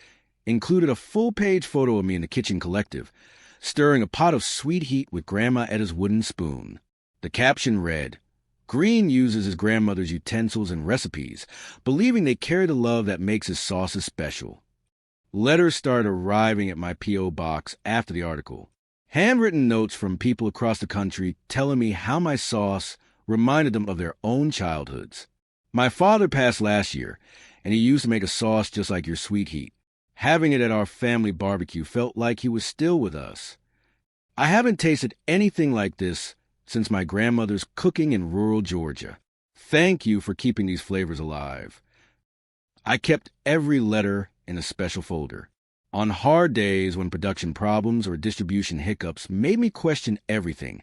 included a full-page photo of me in the kitchen collective, stirring a pot of sweet heat with Grandma Etta's wooden spoon. The caption read, "Green uses his grandmother's utensils and recipes, believing they carry the love that makes his sauces special." Letters started arriving at my P.O. box after the article. Handwritten notes from people across the country telling me how my sauce reminded them of their own childhoods. My father passed last year, and he used to make a sauce just like your sweet heat. Having it at our family barbecue felt like he was still with us. I haven't tasted anything like this since my grandmother's cooking in rural Georgia. Thank you for keeping these flavors alive. I kept every letter in a special folder. On hard days when production problems or distribution hiccups made me question everything,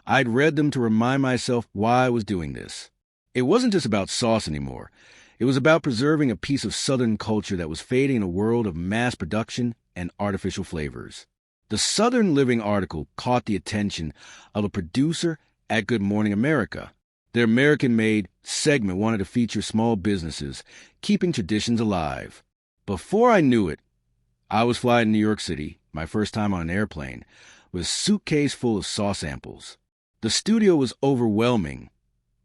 I'd read them to remind myself why I was doing this. It wasn't just about sauce anymore. It was about preserving a piece of Southern culture that was fading in a world of mass production and artificial flavors. The Southern Living article caught the attention of a producer at Good Morning America. Their American-made segment wanted to feature small businesses, keeping traditions alive. Before I knew it, I was flying to New York City, my first time on an airplane, with a suitcase full of sauce samples. The studio was overwhelming.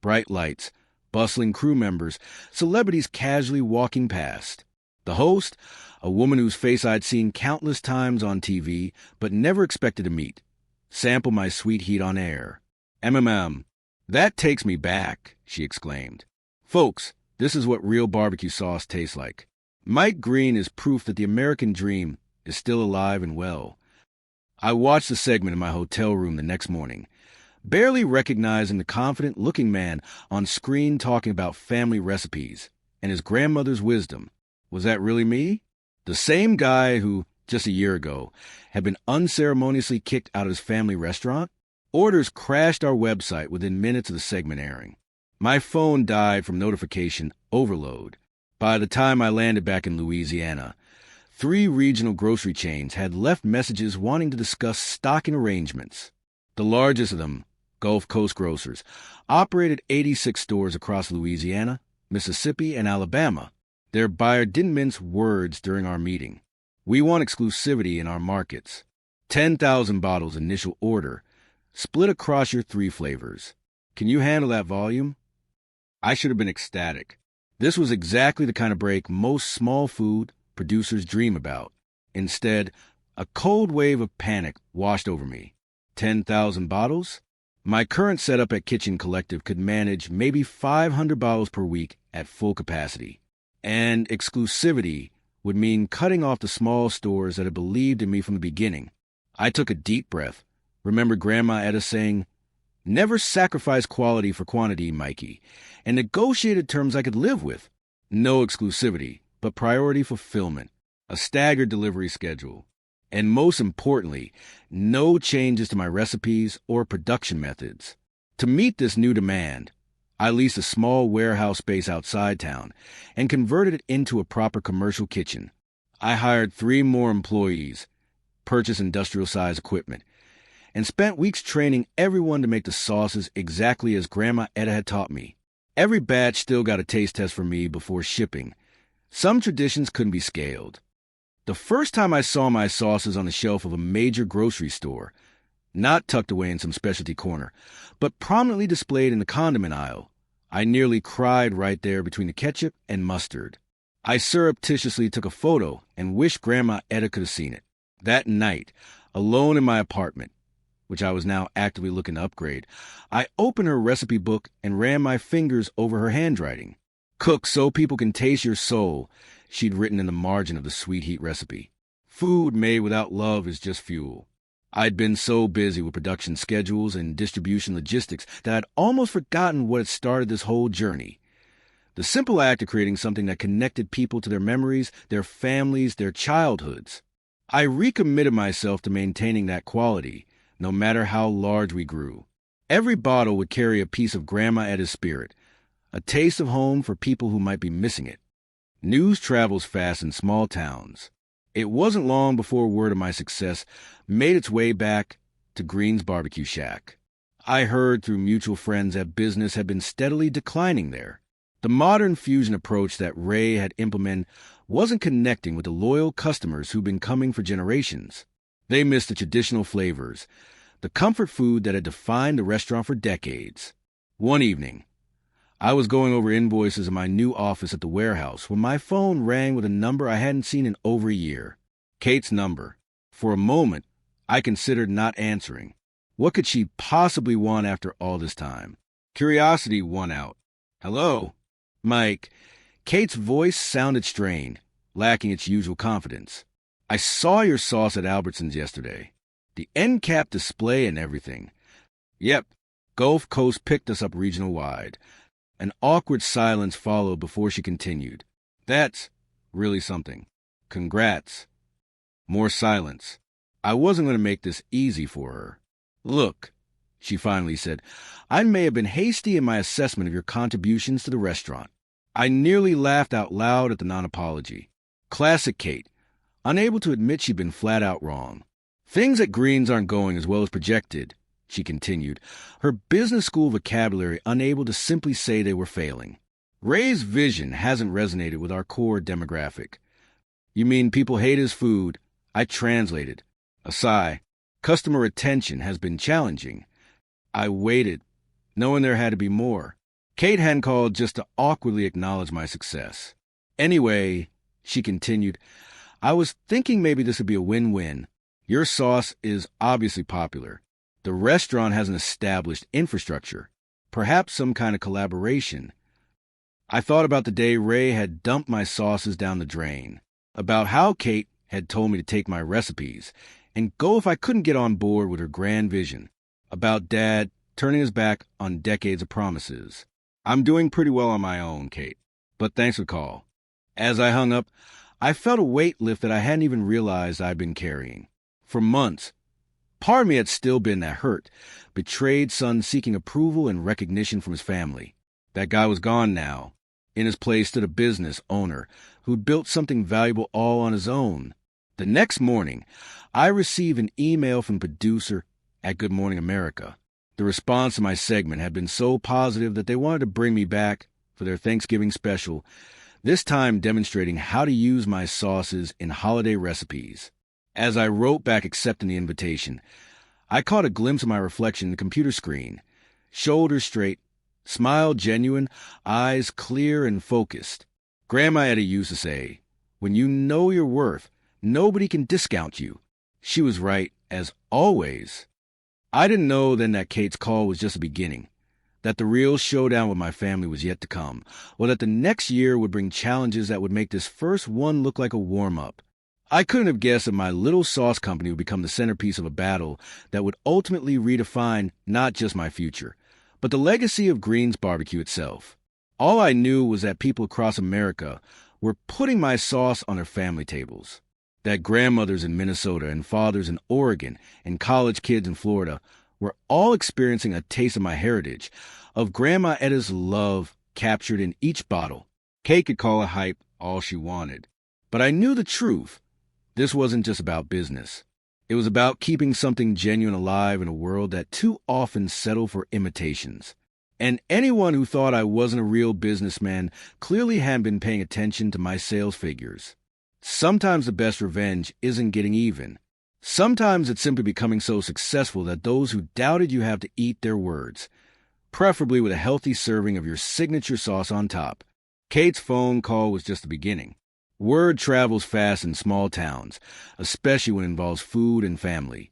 Bright lights, bustling crew members, celebrities casually walking past. The host, a woman whose face I'd seen countless times on TV but never expected to meet, sampled my sweet heat on air. "MMM, that takes me back," she exclaimed. "Folks, this is what real barbecue sauce tastes like." Mike Green is proof that the American dream is still alive and well. I watched the segment in my hotel room the next morning, barely recognizing the confident-looking man on screen talking about family recipes and his grandmother's wisdom. Was that really me? The same guy who, just a year ago, had been unceremoniously kicked out of his family restaurant? Orders crashed our website within minutes of the segment airing. My phone died from notification overload. By the time I landed back in Louisiana, 3 regional grocery chains had left messages wanting to discuss stocking arrangements. The largest of them, Gulf Coast Grocers, operated 86 stores across Louisiana, Mississippi, and Alabama. Their buyer didn't mince words during our meeting. "We want exclusivity in our markets. 10,000 bottles initial order, split across your 3 flavors. Can you handle that volume?" I should have been ecstatic. This was exactly the kind of break most small food producers dream about. Instead, a cold wave of panic washed over me. 10,000 bottles? My current setup at Kitchen Collective could manage maybe 500 bottles per week at full capacity. And exclusivity would mean cutting off the small stores that had believed in me from the beginning. I took a deep breath, remembered Grandma Etta saying, "Never sacrifice quality for quantity, Mikey," and negotiated terms I could live with. No exclusivity, but priority fulfillment, a staggered delivery schedule, and most importantly, no changes to my recipes or production methods. To meet this new demand, I leased a small warehouse space outside town and converted it into a proper commercial kitchen. I hired 3 more employees, purchased industrial-size equipment, and spent weeks training everyone to make the sauces exactly as Grandma Etta had taught me. Every batch still got a taste test from me before shipping. Some traditions couldn't be scaled. The first time I saw my sauces on the shelf of a major grocery store, not tucked away in some specialty corner, but prominently displayed in the condiment aisle, I nearly cried right there between the ketchup and mustard. I surreptitiously took a photo and wished Grandma Etta could have seen it. That night, alone in my apartment, which I was now actively looking to upgrade, I opened her recipe book and ran my fingers over her handwriting. "Cook so people can taste your soul," she'd written in the margin of the sweet heat recipe. "Food made without love is just fuel." I'd been so busy with production schedules and distribution logistics that I'd almost forgotten what had started this whole journey. The simple act of creating something that connected people to their memories, their families, their childhoods. I recommitted myself to maintaining that quality, no matter how large we grew. Every bottle would carry a piece of Grandma Etta's spirit, a taste of home for people who might be missing it. News travels fast in small towns. It wasn't long before word of my success made its way back to Green's Barbecue Shack. I heard through mutual friends that business had been steadily declining there. The modern fusion approach that Ray had implemented wasn't connecting with the loyal customers who'd been coming for generations. They missed the traditional flavors, the comfort food that had defined the restaurant for decades. One evening, I was going over invoices in my new office at the warehouse when my phone rang with a number I hadn't seen in over a year. Kate's number. For a moment, I considered not answering. What could she possibly want after all this time? Curiosity won out. Hello? Mike. Kate's voice sounded strained, lacking its usual confidence. I saw your sauce at Albertsons yesterday. The end cap display and everything. Yep, Gulf Coast picked us up regional-wide. An awkward silence followed before she continued. That's really something. Congrats. More silence. I wasn't going to make this easy for her. Look, she finally said, I may have been hasty in my assessment of your contributions to the restaurant. I nearly laughed out loud at the non-apology. Classic Kate, unable to admit she'd been flat out wrong. Things at Green's aren't going as well as projected, she continued, her business school vocabulary unable to simply say they were failing. Ray's vision hasn't resonated with our core demographic. You mean people hate his food? I translated. A sigh. Customer retention has been challenging. I waited, knowing there had to be more. Kate hadn't called just to awkwardly acknowledge my success. Anyway, she continued, I was thinking maybe this would be a win-win. Your sauce is obviously popular. The restaurant has an established infrastructure, perhaps some kind of collaboration. I thought about the day Ray had dumped my sauces down the drain, about how Kate had told me to take my recipes and go if I couldn't get on board with her grand vision, about Dad turning his back on decades of promises. I'm doing pretty well on my own, Kate, but thanks for the call. As I hung up, I felt a weight lift that I hadn't even realized I'd been carrying. For months, part of me had still been that hurt, betrayed son seeking approval and recognition from his family. That guy was gone now. In his place stood a business owner who'd built something valuable all on his own. The next morning, I received an email from the producer at Good Morning America. The response to my segment had been so positive that they wanted to bring me back for their Thanksgiving special, this time demonstrating how to use my sauces in holiday recipes. As I wrote back accepting the invitation, I caught a glimpse of my reflection in the computer screen. Shoulders straight, smile genuine, eyes clear and focused. Grandma Etta used to say, when you know your worth, nobody can discount you. She was right, as always. I didn't know then that Kate's call was just a beginning, that the real showdown with my family was yet to come, or that the next year would bring challenges that would make this first one look like a warm-up. I couldn't have guessed that my little sauce company would become the centerpiece of a battle that would ultimately redefine not just my future, but the legacy of Green's Barbecue itself. All I knew was that people across America were putting my sauce on their family tables, that grandmothers in Minnesota and fathers in Oregon and college kids in Florida were all experiencing a taste of my heritage, of Grandma Etta's love captured in each bottle. Kate could call it hype all she wanted. But I knew the truth. This wasn't just about business. It was about keeping something genuine alive in a world that too often settled for imitations. And anyone who thought I wasn't a real businessman clearly hadn't been paying attention to my sales figures. Sometimes the best revenge isn't getting even. Sometimes it's simply becoming so successful that those who doubted you have to eat their words, preferably with a healthy serving of your signature sauce on top. Kate's phone call was just the beginning. Word travels fast in small towns, especially when it involves food and family.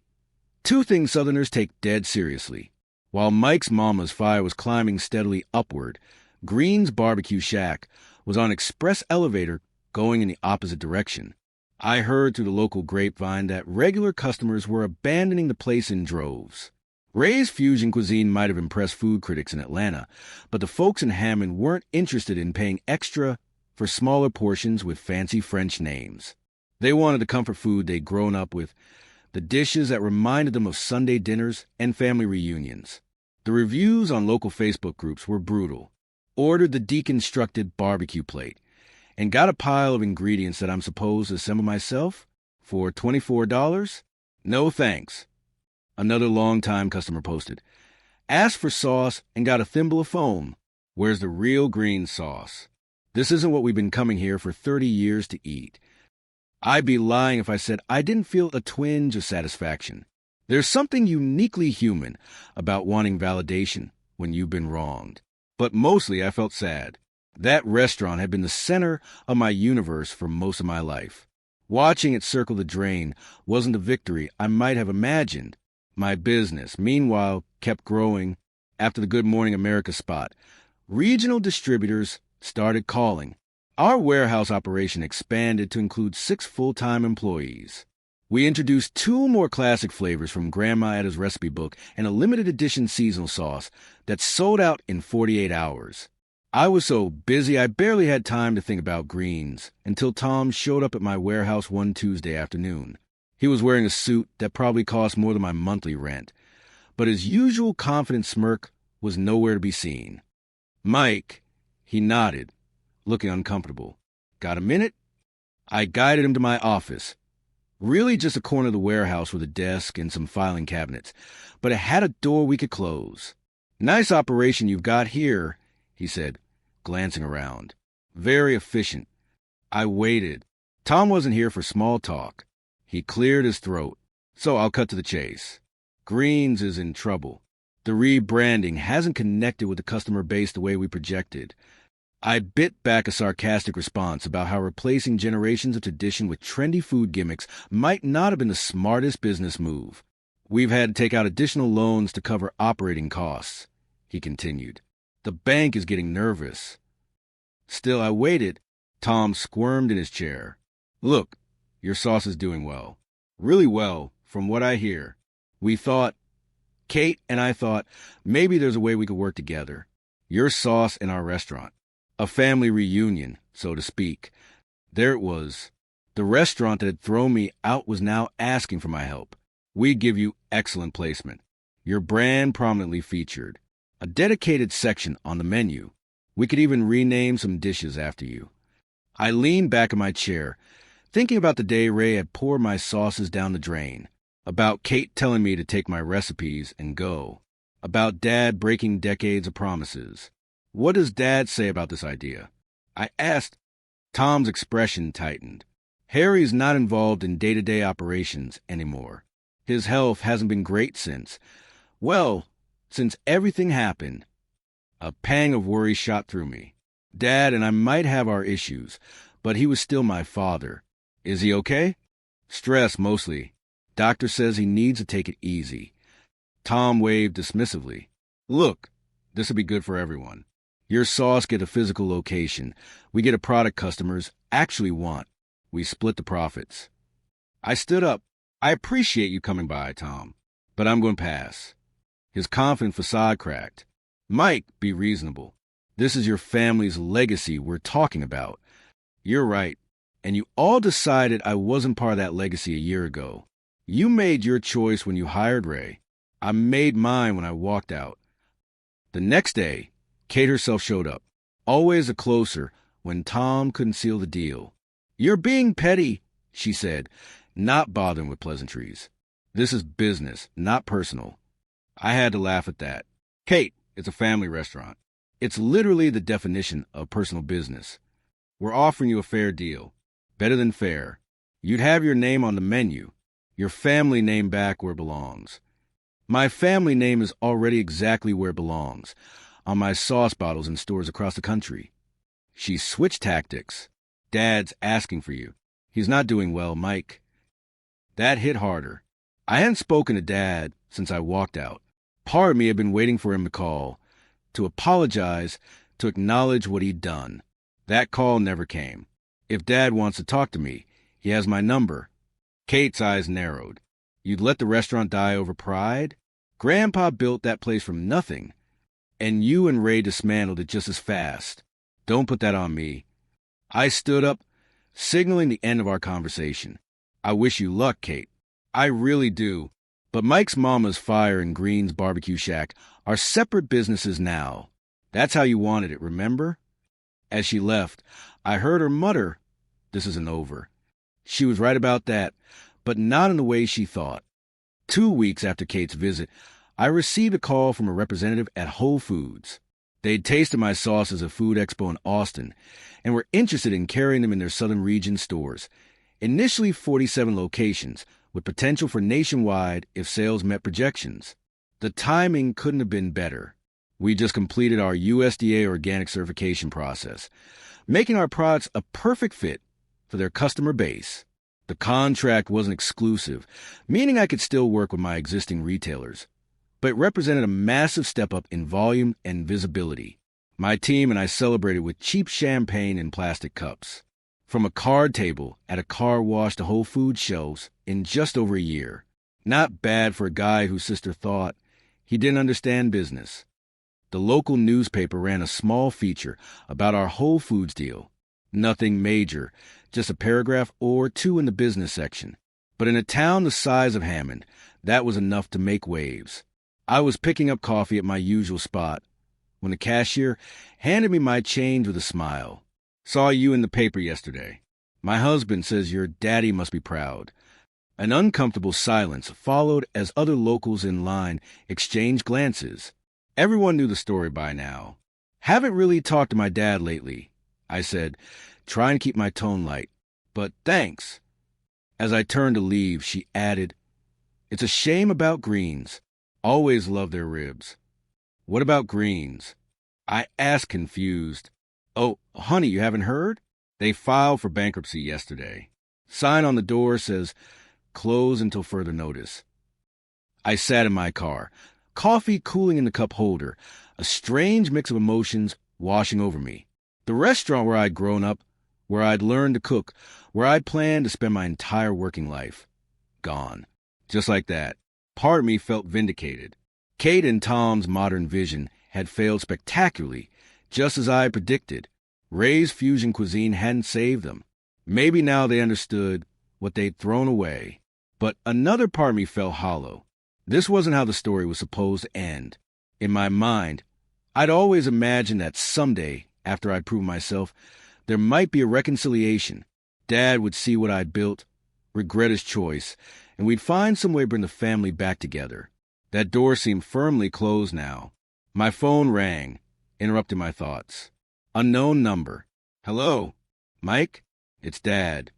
Two things Southerners take dead seriously. While Mike's mama's fire was climbing steadily upward, Green's Barbecue Shack was on express elevator going in the opposite direction. I heard through the local grapevine that regular customers were abandoning the place in droves. Ray's fusion cuisine might have impressed food critics in Atlanta, but the folks in Hammond weren't interested in paying extra for smaller portions with fancy French names. They wanted the comfort food they'd grown up with, the dishes that reminded them of Sunday dinners and family reunions. The reviews on local Facebook groups were brutal. Ordered the deconstructed barbecue plate and got a pile of ingredients that I'm supposed to assemble myself for $24? No thanks. Another long-time customer posted. Asked for sauce and got a thimble of foam. Where's the real green sauce? This isn't what we've been coming here for 30 years to eat. I'd be lying if I said I didn't feel a twinge of satisfaction. There's something uniquely human about wanting validation when you've been wronged. But mostly I felt sad. That restaurant had been the center of my universe for most of my life. Watching it circle the drain wasn't a victory I might have imagined. My business, meanwhile, kept growing. After the Good Morning America spot, regional distributors started calling. Our warehouse operation expanded to include 6 full-time employees. We introduced 2 more classic flavors from Grandma Etta's recipe book and a limited edition seasonal sauce that sold out in 48 hours. I was so busy I barely had time to think about greens until Tom showed up at my warehouse one Tuesday afternoon. He was wearing a suit that probably cost more than my monthly rent, but his usual confident smirk was nowhere to be seen. "Mike," he nodded, looking uncomfortable. "Got a minute?" I guided him to my office. Really just a corner of the warehouse with a desk and some filing cabinets, but it had a door we could close. "Nice operation you've got here," he said, glancing around. "Very efficient." I waited. Tom wasn't here for small talk. He cleared his throat. So I'll cut to the chase. Greens is in trouble. The rebranding hasn't connected with the customer base the way we projected. I bit back a sarcastic response about how replacing generations of tradition with trendy food gimmicks might not have been the smartest business move. "We've had to take out additional loans to cover operating costs," he continued. "The bank is getting nervous." Still, I waited. Tom squirmed in his chair. "Look, your sauce is doing well. Really well, from what I hear. Kate and I thought, maybe there's a way we could work together. Your sauce and our restaurant. A family reunion, so to speak." There it was. The restaurant that had thrown me out was now asking for my help. "We'd give you excellent placement. Your brand prominently featured. A dedicated section on the menu. We could even rename some dishes after you." I leaned back in my chair, thinking about the day Ray had poured my sauces down the drain, about Kate telling me to take my recipes and go, about Dad breaking decades of promises. What does Dad say about this idea? I asked. Tom's expression tightened. Harry's not involved in day-to-day operations anymore. His health hasn't been great since everything happened. A pang of worry shot through me. Dad and I might have our issues, but he was still my father. Is he okay? Stress, mostly. Doctor says he needs to take it easy. Tom waved dismissively. "Look, this'll be good for everyone. Your sauce get a physical location. We get a product customers actually want. We split the profits." I stood up. "I appreciate you coming by, Tom, but I'm going to pass." His confident facade cracked. "Mike, be reasonable. This is your family's legacy we're talking about." "You're right. And you all decided I wasn't part of that legacy a year ago. You made your choice when you hired Ray. I made mine when I walked out." The next day, Kate herself showed up, always a closer when Tom couldn't seal the deal. "You're being petty," she said, not bothering with pleasantries. "This is business, not personal." I had to laugh at that. "Kate, it's a family restaurant. It's literally the definition of personal business. We're offering you a fair deal. Better than fair. You'd have your name on the menu. Your family name back where it belongs." "My family name is already exactly where it belongs, on my sauce bottles in stores across the country." She switched tactics. "Dad's asking for you. He's not doing well, Mike." That hit harder. I hadn't spoken to Dad since I walked out. Part of me had been waiting for him to call, to apologize, to acknowledge what he'd done. That call never came. If Dad wants to talk to me, he has my number. Kate's eyes narrowed. "You'd let the restaurant die over pride? Grandpa built that place from nothing, and you and Ray dismantled it just as fast. Don't put that on me." I stood up, signaling the end of our conversation. "I wish you luck, Kate. I really do. But Mike's Mama's Fire and Green's Barbecue Shack are separate businesses now. That's how you wanted it, remember?" As she left, I heard her mutter, "This isn't over." She was right about that, but not in the way she thought. 2 weeks after Kate's visit, I received a call from a representative at Whole Foods. They'd tasted my sauces at Food Expo in Austin and were interested in carrying them in their southern region stores. Initially 47 locations, with potential for nationwide if sales met projections. The timing couldn't have been better. We just completed our USDA organic certification process, making our products a perfect fit for their customer base. The contract wasn't exclusive, meaning I could still work with my existing retailers, but it represented a massive step up in volume and visibility. My team and I celebrated with cheap champagne in plastic cups. From a card table at a car wash to Whole Foods shelves in just over a year. Not bad for a guy whose sister thought he didn't understand business. The local newspaper ran a small feature about our Whole Foods deal. Nothing major, just a paragraph or two in the business section. But in a town the size of Hammond, that was enough to make waves. I was picking up coffee at my usual spot when the cashier handed me my change with a smile. Saw you in the paper yesterday. My husband says your daddy must be proud. An uncomfortable silence followed as other locals in line exchanged glances. Everyone knew the story by now. Haven't really talked to my dad lately, I said, trying to keep my tone light. But thanks. As I turned to leave, she added, It's a shame about greens. Always love their ribs. What about greens? I asked, confused. Oh, honey, you haven't heard? They filed for bankruptcy yesterday. Sign on the door says, close until further notice. I sat in my car, coffee cooling in the cup holder, a strange mix of emotions washing over me. The restaurant where I'd grown up, where I'd learned to cook, where I'd planned to spend my entire working life. Gone. Just like that. Part of me felt vindicated. Kate and Tom's modern vision had failed spectacularly, just as I had predicted. Ray's fusion cuisine hadn't saved them. Maybe now they understood what they'd thrown away. But another part of me felt hollow. This wasn't how the story was supposed to end. In my mind, I'd always imagined that someday, after I'd proven myself, there might be a reconciliation. Dad would see what I'd built, regret his choice, and we'd find some way to bring the family back together. That door seemed firmly closed now. My phone rang, interrupting my thoughts. Unknown number. Hello? Mike? It's Dad.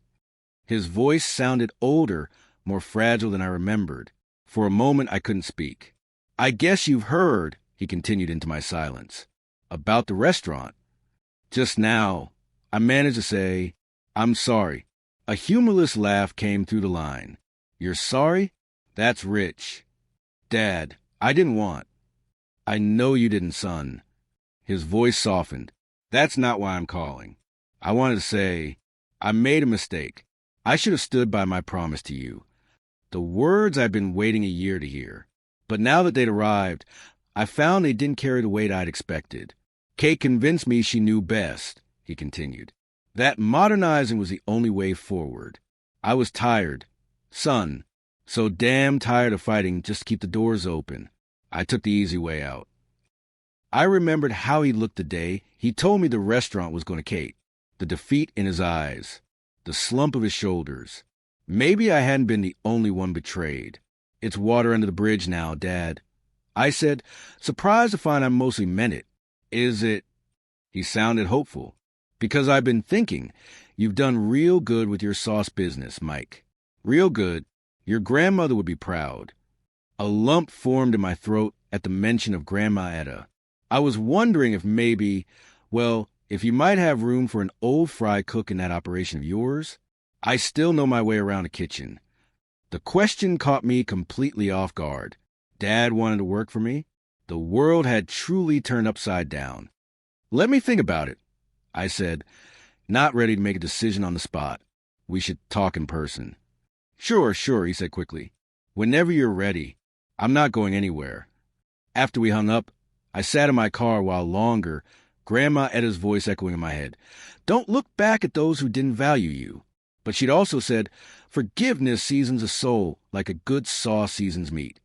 His voice sounded older, more fragile than I remembered. For a moment, I couldn't speak. I guess you've heard, he continued into my silence, about the restaurant. Just now, I managed to say, I'm sorry. A humorless laugh came through the line. You're sorry? That's rich. Dad, I didn't want. I know you didn't, son. His voice softened. That's not why I'm calling. I wanted to say, I made a mistake. I should have stood by my promise to you. The words I'd been waiting a year to hear. But now that they'd arrived, I found they didn't carry the weight I'd expected. Kate convinced me she knew best, he continued. That modernizing was the only way forward. I was tired. Son, so damn tired of fighting just to keep the doors open. I took the easy way out. I remembered how he looked the day he told me the restaurant was going to Kate. The defeat in his eyes. The slump of his shoulders. Maybe I hadn't been the only one betrayed. It's water under the bridge now, Dad. I said, surprised to find I mostly meant it. Is it? He sounded hopeful. Because I've been thinking, you've done real good with your sauce business, Mike. Real good. Your grandmother would be proud. A lump formed in my throat at the mention of Grandma Etta. I was wondering if maybe, if you might have room for an old fry cook in that operation of yours. I still know my way around a kitchen. The question caught me completely off guard. Dad wanted to work for me? The world had truly turned upside down. Let me think about it, I said, not ready to make a decision on the spot. We should talk in person. Sure, he said quickly. Whenever you're ready. I'm not going anywhere. After we hung up, I sat in my car while longer, Grandma Etta's voice echoing in my head. Don't look back at those who didn't value you. But she'd also said, forgiveness seasons a soul like a good sauce seasons meat.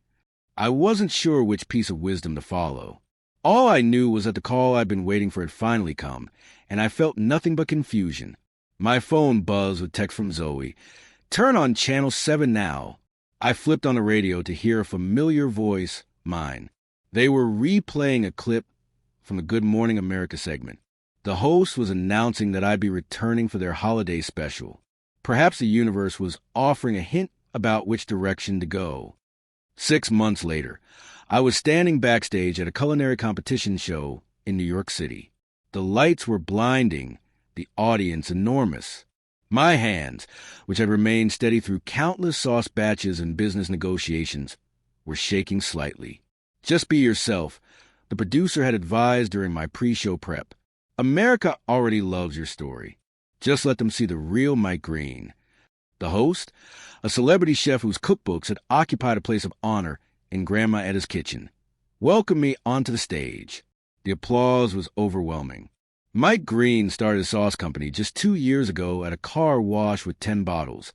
I wasn't sure which piece of wisdom to follow. All I knew was that the call I'd been waiting for had finally come, and I felt nothing but confusion. My phone buzzed with text from Zoe. Turn on channel 7 now. I flipped on the radio to hear a familiar voice, mine. They were replaying a clip from the Good Morning America segment. The host was announcing that I'd be returning for their holiday special. Perhaps the universe was offering a hint about which direction to go. 6 months later, I was standing backstage at a culinary competition show in New York City. The lights were blinding, the audience enormous. My hands, which had remained steady through countless sauce batches and business negotiations, were shaking slightly. Just be yourself, the producer had advised during my pre-show prep. America already loves your story. Just let them see the real Mike Green. The host, a celebrity chef whose cookbooks had occupied a place of honor in Grandma Etta's kitchen, welcomed me onto the stage. The applause was overwhelming. Mike Green started a sauce company just 2 years ago at a car wash with 10 bottles.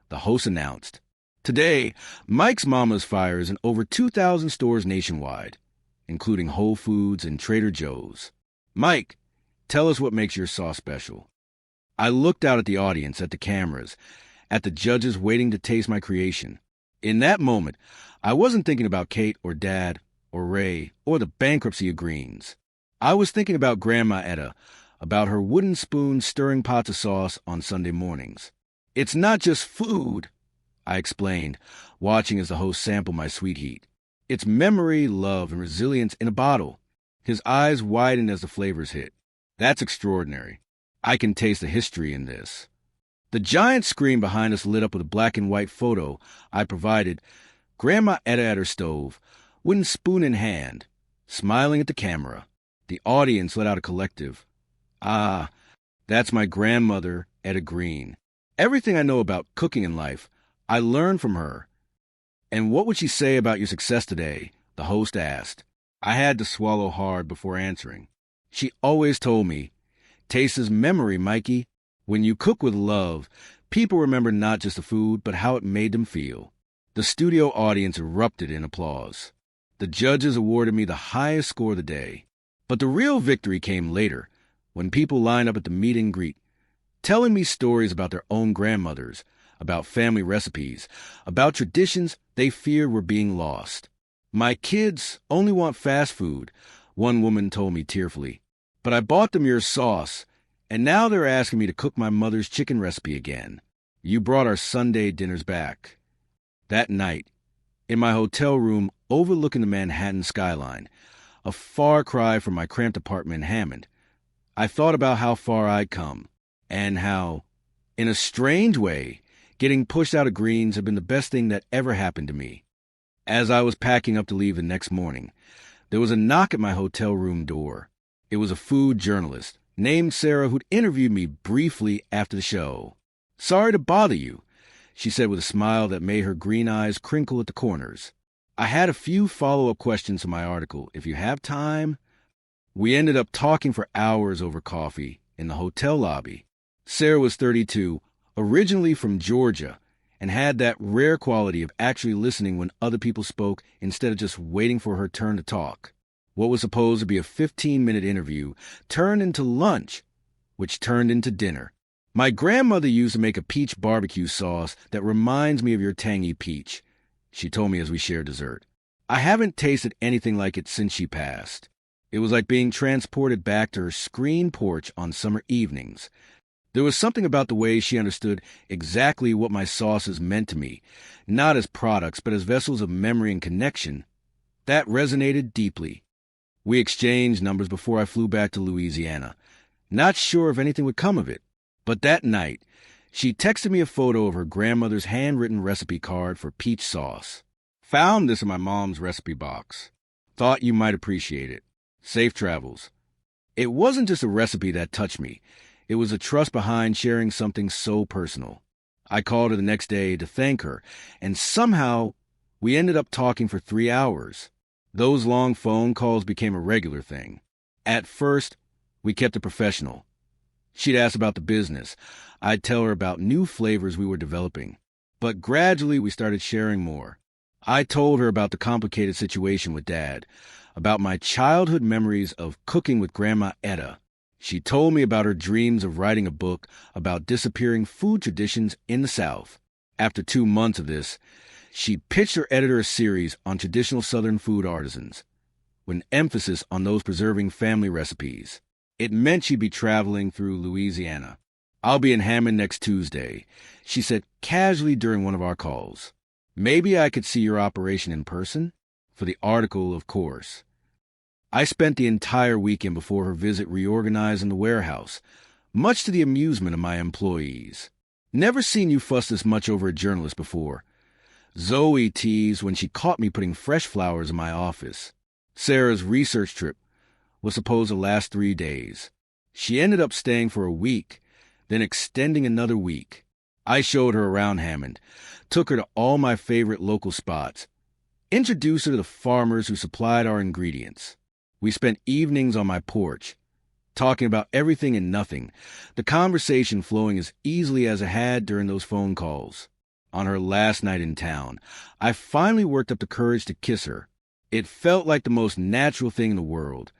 The host announced. Today, Mike's Mama's fires in over 2,000 stores nationwide, including Whole Foods and Trader Joe's. Mike, tell us what makes your sauce special. I looked out at the audience, at the cameras, at the judges waiting to taste my creation. In that moment, I wasn't thinking about Kate or Dad or Ray or the bankruptcy of Greens. I was thinking about Grandma Etta, about her wooden spoon stirring pots of sauce on Sunday mornings. It's not just food, I explained, watching as the host sampled my sweet heat. It's memory, love, and resilience in a bottle. His eyes widened as the flavors hit. That's extraordinary. I can taste the history in this. The giant screen behind us lit up with a black and white photo I provided. Grandma Etta at her stove, wooden spoon in hand, smiling at the camera. The audience let out a collective, "Ah, that's my grandmother, Etta Green. Everything I know about cooking in life, I learned from her." "And what would she say about your success today?" the host asked. I had to swallow hard before answering. She always told me, "Taste is memory, Mikey. When you cook with love, people remember not just the food, but how it made them feel." The studio audience erupted in applause. The judges awarded me the highest score of the day. But the real victory came later, when people lined up at the meet and greet, telling me stories about their own grandmothers, about family recipes, about traditions they feared were being lost. "My kids only want fast food," one woman told me tearfully. "But I bought them your sauce, and now they're asking me to cook my mother's chicken recipe again. You brought our Sunday dinners back." That night, in my hotel room overlooking the Manhattan skyline, a far cry from my cramped apartment in Hammond, I thought about how far I'd come, and how, in a strange way, getting pushed out of Greens had been the best thing that ever happened to me. As I was packing up to leave the next morning, there was a knock at my hotel room door. It was a food journalist named Sarah who'd interviewed me briefly after the show. "Sorry to bother you," she said with a smile that made her green eyes crinkle at the corners. "I had a few follow-up questions to my article, if you have time." We ended up talking for hours over coffee in the hotel lobby. Sarah was 32, originally from Georgia, and had that rare quality of actually listening when other people spoke instead of just waiting for her turn to talk. What was supposed to be a 15-minute interview turned into lunch, which turned into dinner. "My grandmother used to make a peach barbecue sauce that reminds me of your tangy peach," she told me as we shared dessert. "I haven't tasted anything like it since she passed." It was like being transported back to her screen porch on summer evenings. There was something about the way she understood exactly what my sauces meant to me, not as products, but as vessels of memory and connection. That resonated deeply. We exchanged numbers before I flew back to Louisiana, not sure if anything would come of it. But that night, she texted me a photo of her grandmother's handwritten recipe card for peach sauce. "Found this in my mom's recipe box. Thought you might appreciate it. Safe travels." It wasn't just a recipe that touched me. It was the trust behind sharing something so personal. I called her the next day to thank her, and somehow we ended up talking for 3 hours. Those long phone calls became a regular thing. At first, we kept it professional. She'd ask about the business. I'd tell her about new flavors we were developing. But gradually, we started sharing more. I told her about the complicated situation with Dad, about my childhood memories of cooking with Grandma Etta. She told me about her dreams of writing a book about disappearing food traditions in the South. After 2 months of this, she pitched her editor a series on traditional Southern food artisans. with an emphasis on those preserving family recipes. It meant she'd be traveling through Louisiana. "I'll be in Hammond next Tuesday," she said casually during one of our calls. "Maybe I could see your operation in person?" For the article, of course. I spent the entire weekend before her visit reorganizing the warehouse, much to the amusement of my employees. "Never seen you fuss this much over a journalist before," Zoe teased when she caught me putting fresh flowers in my office. Sarah's research trip was supposed to last 3 days. She ended up staying for a week, then extending another week. I showed her around Hammond, took her to all my favorite local spots, introduced her to the farmers who supplied our ingredients. We spent evenings on my porch, talking about everything and nothing, the conversation flowing as easily as it had during those phone calls. On her last night in town, I finally worked up the courage to kiss her. It felt like the most natural thing in the world,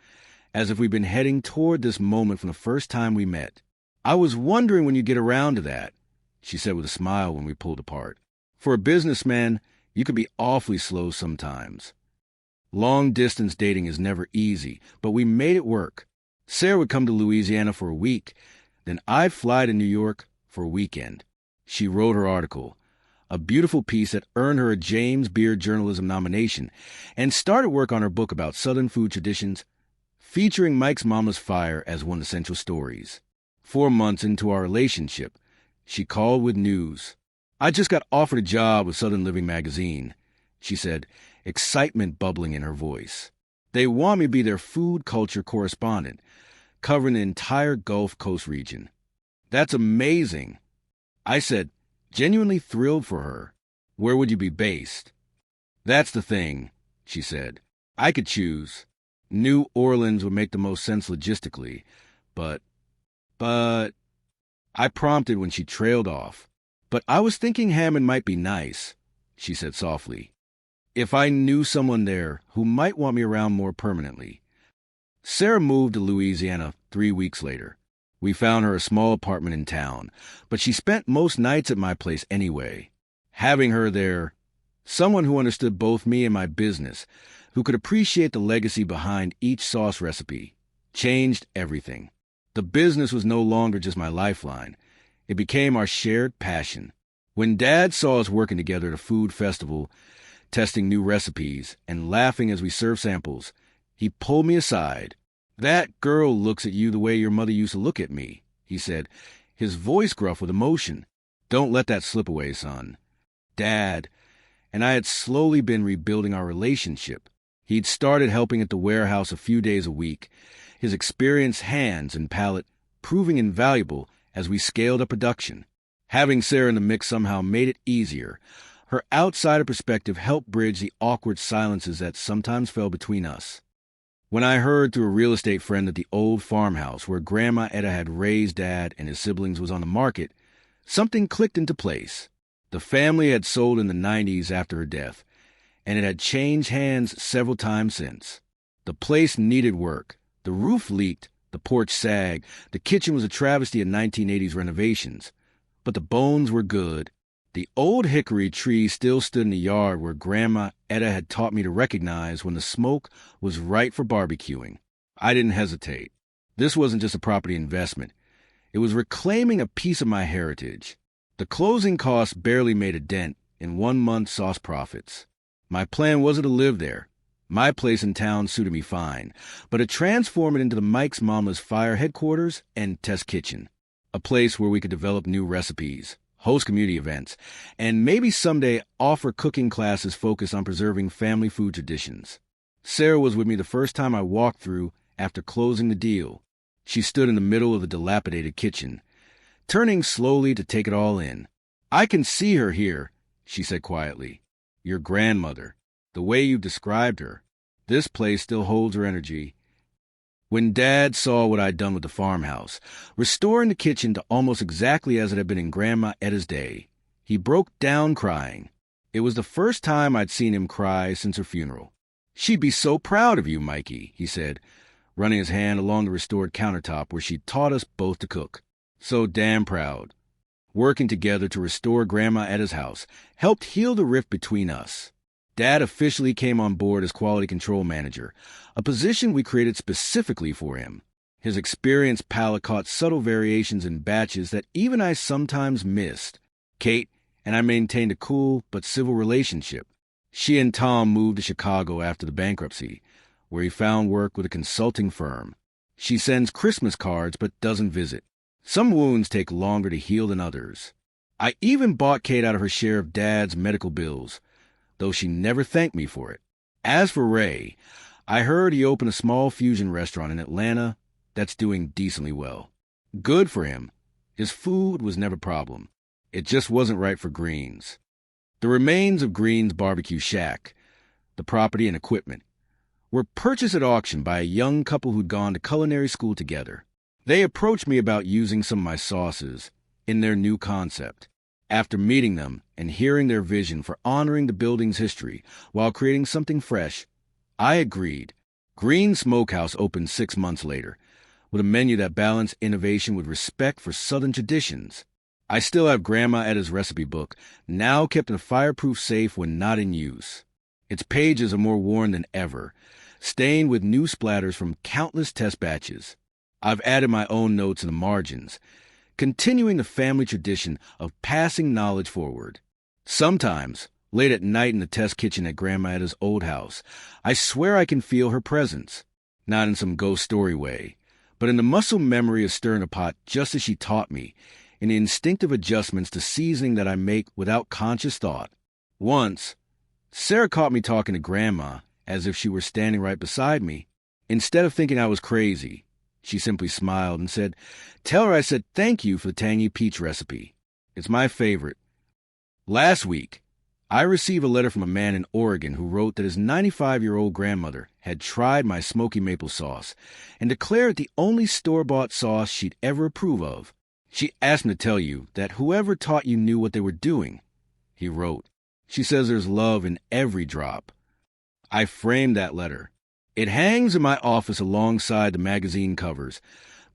as if we'd been heading toward this moment from the first time we met. "I was wondering when you'd get around to that," she said with a smile when we pulled apart. "For a businessman, you can be awfully slow sometimes." Long-distance dating is never easy, but we made it work. Sarah would come to Louisiana for a week, then I'd fly to New York for a weekend. She wrote her article, a beautiful piece that earned her a James Beard Journalism nomination, and started work on her book about Southern food traditions, featuring Mike's Mama's Fire as one of the central stories. 4 months into our relationship, she called with news. "I just got offered a job with Southern Living magazine," she said, excitement bubbling in her voice. "They want me to be their food culture correspondent, covering the entire Gulf Coast region." "That's amazing," I said, genuinely thrilled for her. "Where would you be based?" "That's the thing," she said. "I could choose. New Orleans would make the most sense logistically, but, I prompted when she trailed off. "But I was thinking Hammond might be nice," she said softly. "If I knew someone there who might want me around more permanently." Sarah moved to Louisiana 3 weeks later. We found her a small apartment in town, but she spent most nights at my place anyway. Having her there, someone who understood both me and my business, who could appreciate the legacy behind each sauce recipe, changed everything. The business was no longer just my lifeline. It became our shared passion. When Dad saw us working together at a food festival, testing new recipes, and laughing as we served samples, he pulled me aside. "That girl looks at you the way your mother used to look at me," he said, his voice gruff with emotion. "Don't let that slip away, son." Dad and I had slowly been rebuilding our relationship. He'd started helping at the warehouse a few days a week, his experienced hands and palate proving invaluable as we scaled up production. Having Sarah in the mix somehow made it easier. Her outsider perspective helped bridge the awkward silences that sometimes fell between us. When I heard through a real estate friend that the old farmhouse where Grandma Etta had raised Dad and his siblings was on the market, something clicked into place. The family had sold in the 90s after her death, and it had changed hands several times since. The place needed work. The roof leaked, the porch sagged, the kitchen was a travesty of 1980s renovations. But the bones were good. The old hickory tree still stood in the yard where Grandma Etta had taught me to recognize when the smoke was right for barbecuing. I didn't hesitate. This wasn't just a property investment. It was reclaiming a piece of my heritage. The closing costs barely made a dent in 1 month's sauce profits. My plan wasn't to live there. My place in town suited me fine, but to transform it into the Mike's Mama's Fire headquarters and test kitchen, a place where we could develop new recipes, host community events, and maybe someday offer cooking classes focused on preserving family food traditions. Sarah was with me the first time I walked through after closing the deal. She stood in the middle of the dilapidated kitchen, turning slowly to take it all in. "I can see her here," she said quietly. "Your grandmother. The way you described her. This place still holds her energy." When Dad saw what I'd done with the farmhouse, restoring the kitchen to almost exactly as it had been in Grandma Etta's day, he broke down crying. It was the first time I'd seen him cry since her funeral. "She'd be so proud of you, Mikey," he said, running his hand along the restored countertop where she'd taught us both to cook. "So damn proud." Working together to restore Grandma Etta's house helped heal the rift between us. Dad officially came on board as quality control manager, a position we created specifically for him. His experienced palate caught subtle variations in batches that even I sometimes missed. Kate and I maintained a cool but civil relationship. She and Tom moved to Chicago after the bankruptcy, where he found work with a consulting firm. She sends Christmas cards but doesn't visit. Some wounds take longer to heal than others. I even bought Kate out of her share of Dad's medical bills, though she never thanked me for it. As for Ray, I heard he opened a small fusion restaurant in Atlanta that's doing decently well. Good for him. His food was never a problem. It just wasn't right for Greens. The remains of Green's barbecue shack, the property and equipment, were purchased at auction by a young couple who'd gone to culinary school together. They approached me about using some of my sauces in their new concept. After meeting them and hearing their vision for honoring the building's history while creating something fresh, I agreed. Green Smokehouse opened 6 months later, with a menu that balanced innovation with respect for Southern traditions. I still have Grandma Etta's recipe book, now kept in a fireproof safe when not in use. Its pages are more worn than ever, stained with new splatters from countless test batches. I've added my own notes in the margins, continuing the family tradition of passing knowledge forward. Sometimes, late at night in the test kitchen at Grandma Etta's old house, I swear I can feel her presence, not in some ghost story way, but in the muscle memory of stirring a pot just as she taught me, in the instinctive adjustments to seasoning that I make without conscious thought. Once, Sarah caught me talking to Grandma as if she were standing right beside me. Instead of thinking I was crazy, she simply smiled and said, "Tell her I said thank you for the tangy peach recipe. It's my favorite." Last week, I received a letter from a man in Oregon who wrote that his 95-year-old grandmother had tried my smoky maple sauce and declared it the only store-bought sauce she'd ever approve of. She asked me to tell you that whoever taught you knew what they were doing, he wrote. She says there's love in every drop. I framed that letter. It hangs in my office alongside the magazine covers,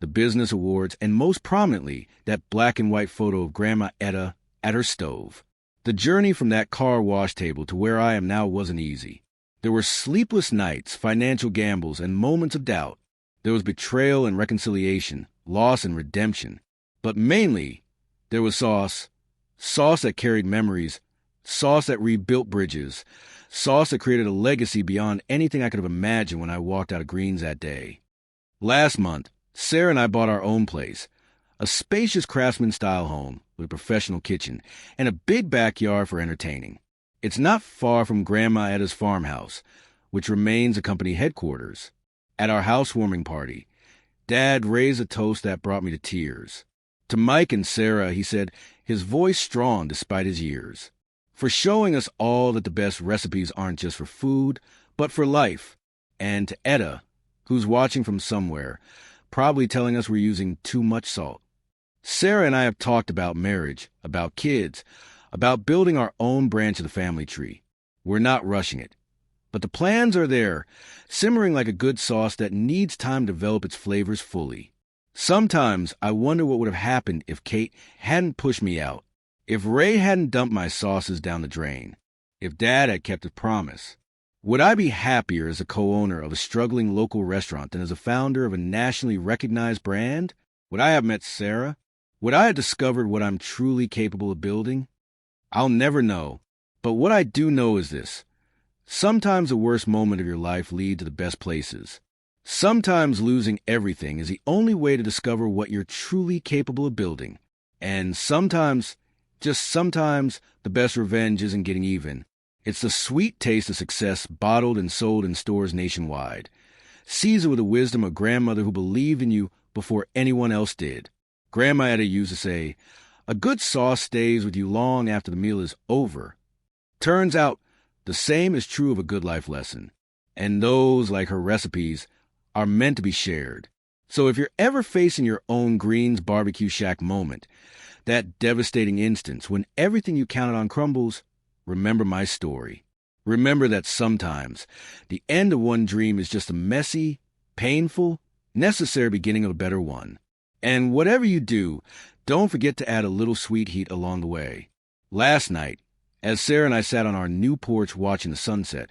the business awards, and most prominently, that black and white photo of Grandma Etta at her stove. The journey from that car wash table to where I am now wasn't easy. There were sleepless nights, financial gambles, and moments of doubt. There was betrayal and reconciliation, loss and redemption. But mainly, there was sauce that carried memories, sauce that rebuilt bridges, sauce that created a legacy beyond anything I could have imagined when I walked out of Greens that day. Last month, Sarah and I bought our own place, a spacious craftsman-style home with a professional kitchen and a big backyard for entertaining. It's not far from Grandma Etta's farmhouse, which remains a company headquarters. At our housewarming party, Dad raised a toast that brought me to tears. To Mike and Sarah, he said, his voice strong despite his years, for showing us all that the best recipes aren't just for food, but for life. And to Etta, who's watching from somewhere, probably telling us we're using too much salt. Sarah and I have talked about marriage, about kids, about building our own branch of the family tree. We're not rushing it. But the plans are there, simmering like a good sauce that needs time to develop its flavors fully. Sometimes I wonder what would have happened if Kate hadn't pushed me out, if Ray hadn't dumped my sauces down the drain, if Dad had kept his promise. Would I be happier as a co-owner of a struggling local restaurant than as a founder of a nationally recognized brand? Would I have met Sarah? Would I have discovered what I'm truly capable of building? I'll never know, but what I do know is this. Sometimes the worst moment of your life leads to the best places. Sometimes losing everything is the only way to discover what you're truly capable of building. And sometimes, just sometimes, the best revenge isn't getting even. It's the sweet taste of success bottled and sold in stores nationwide. Seasoned with the wisdom of grandmother who believed in you before anyone else did. Grandma Etta used to say, "A good sauce stays with you long after the meal is over." Turns out, the same is true of a good life lesson. And those, like her recipes, are meant to be shared. So if you're ever facing your own Greens barbecue shack moment, that devastating instance when everything you counted on crumbles, remember my story. Remember that sometimes the end of one dream is just a messy, painful, necessary beginning of a better one. And whatever you do, don't forget to add a little sweet heat along the way. Last night, As Sarah and I sat on our new porch watching the sunset,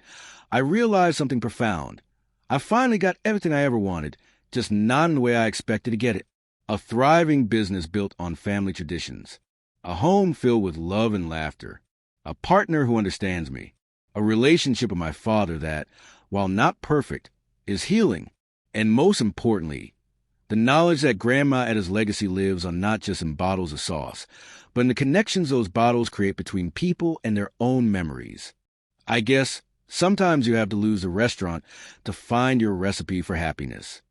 I realized something profound. I finally got everything I ever wanted, just not in the way I expected to get it. A thriving business built on family traditions. A home filled with love and laughter. A partner who understands me. A relationship with my father that, while not perfect, is healing. And most importantly, the knowledge that Grandma at his legacy lives on not just in bottles of sauce, but in the connections those bottles create between people and their own memories. I guess sometimes you have to lose a restaurant to find your recipe for happiness.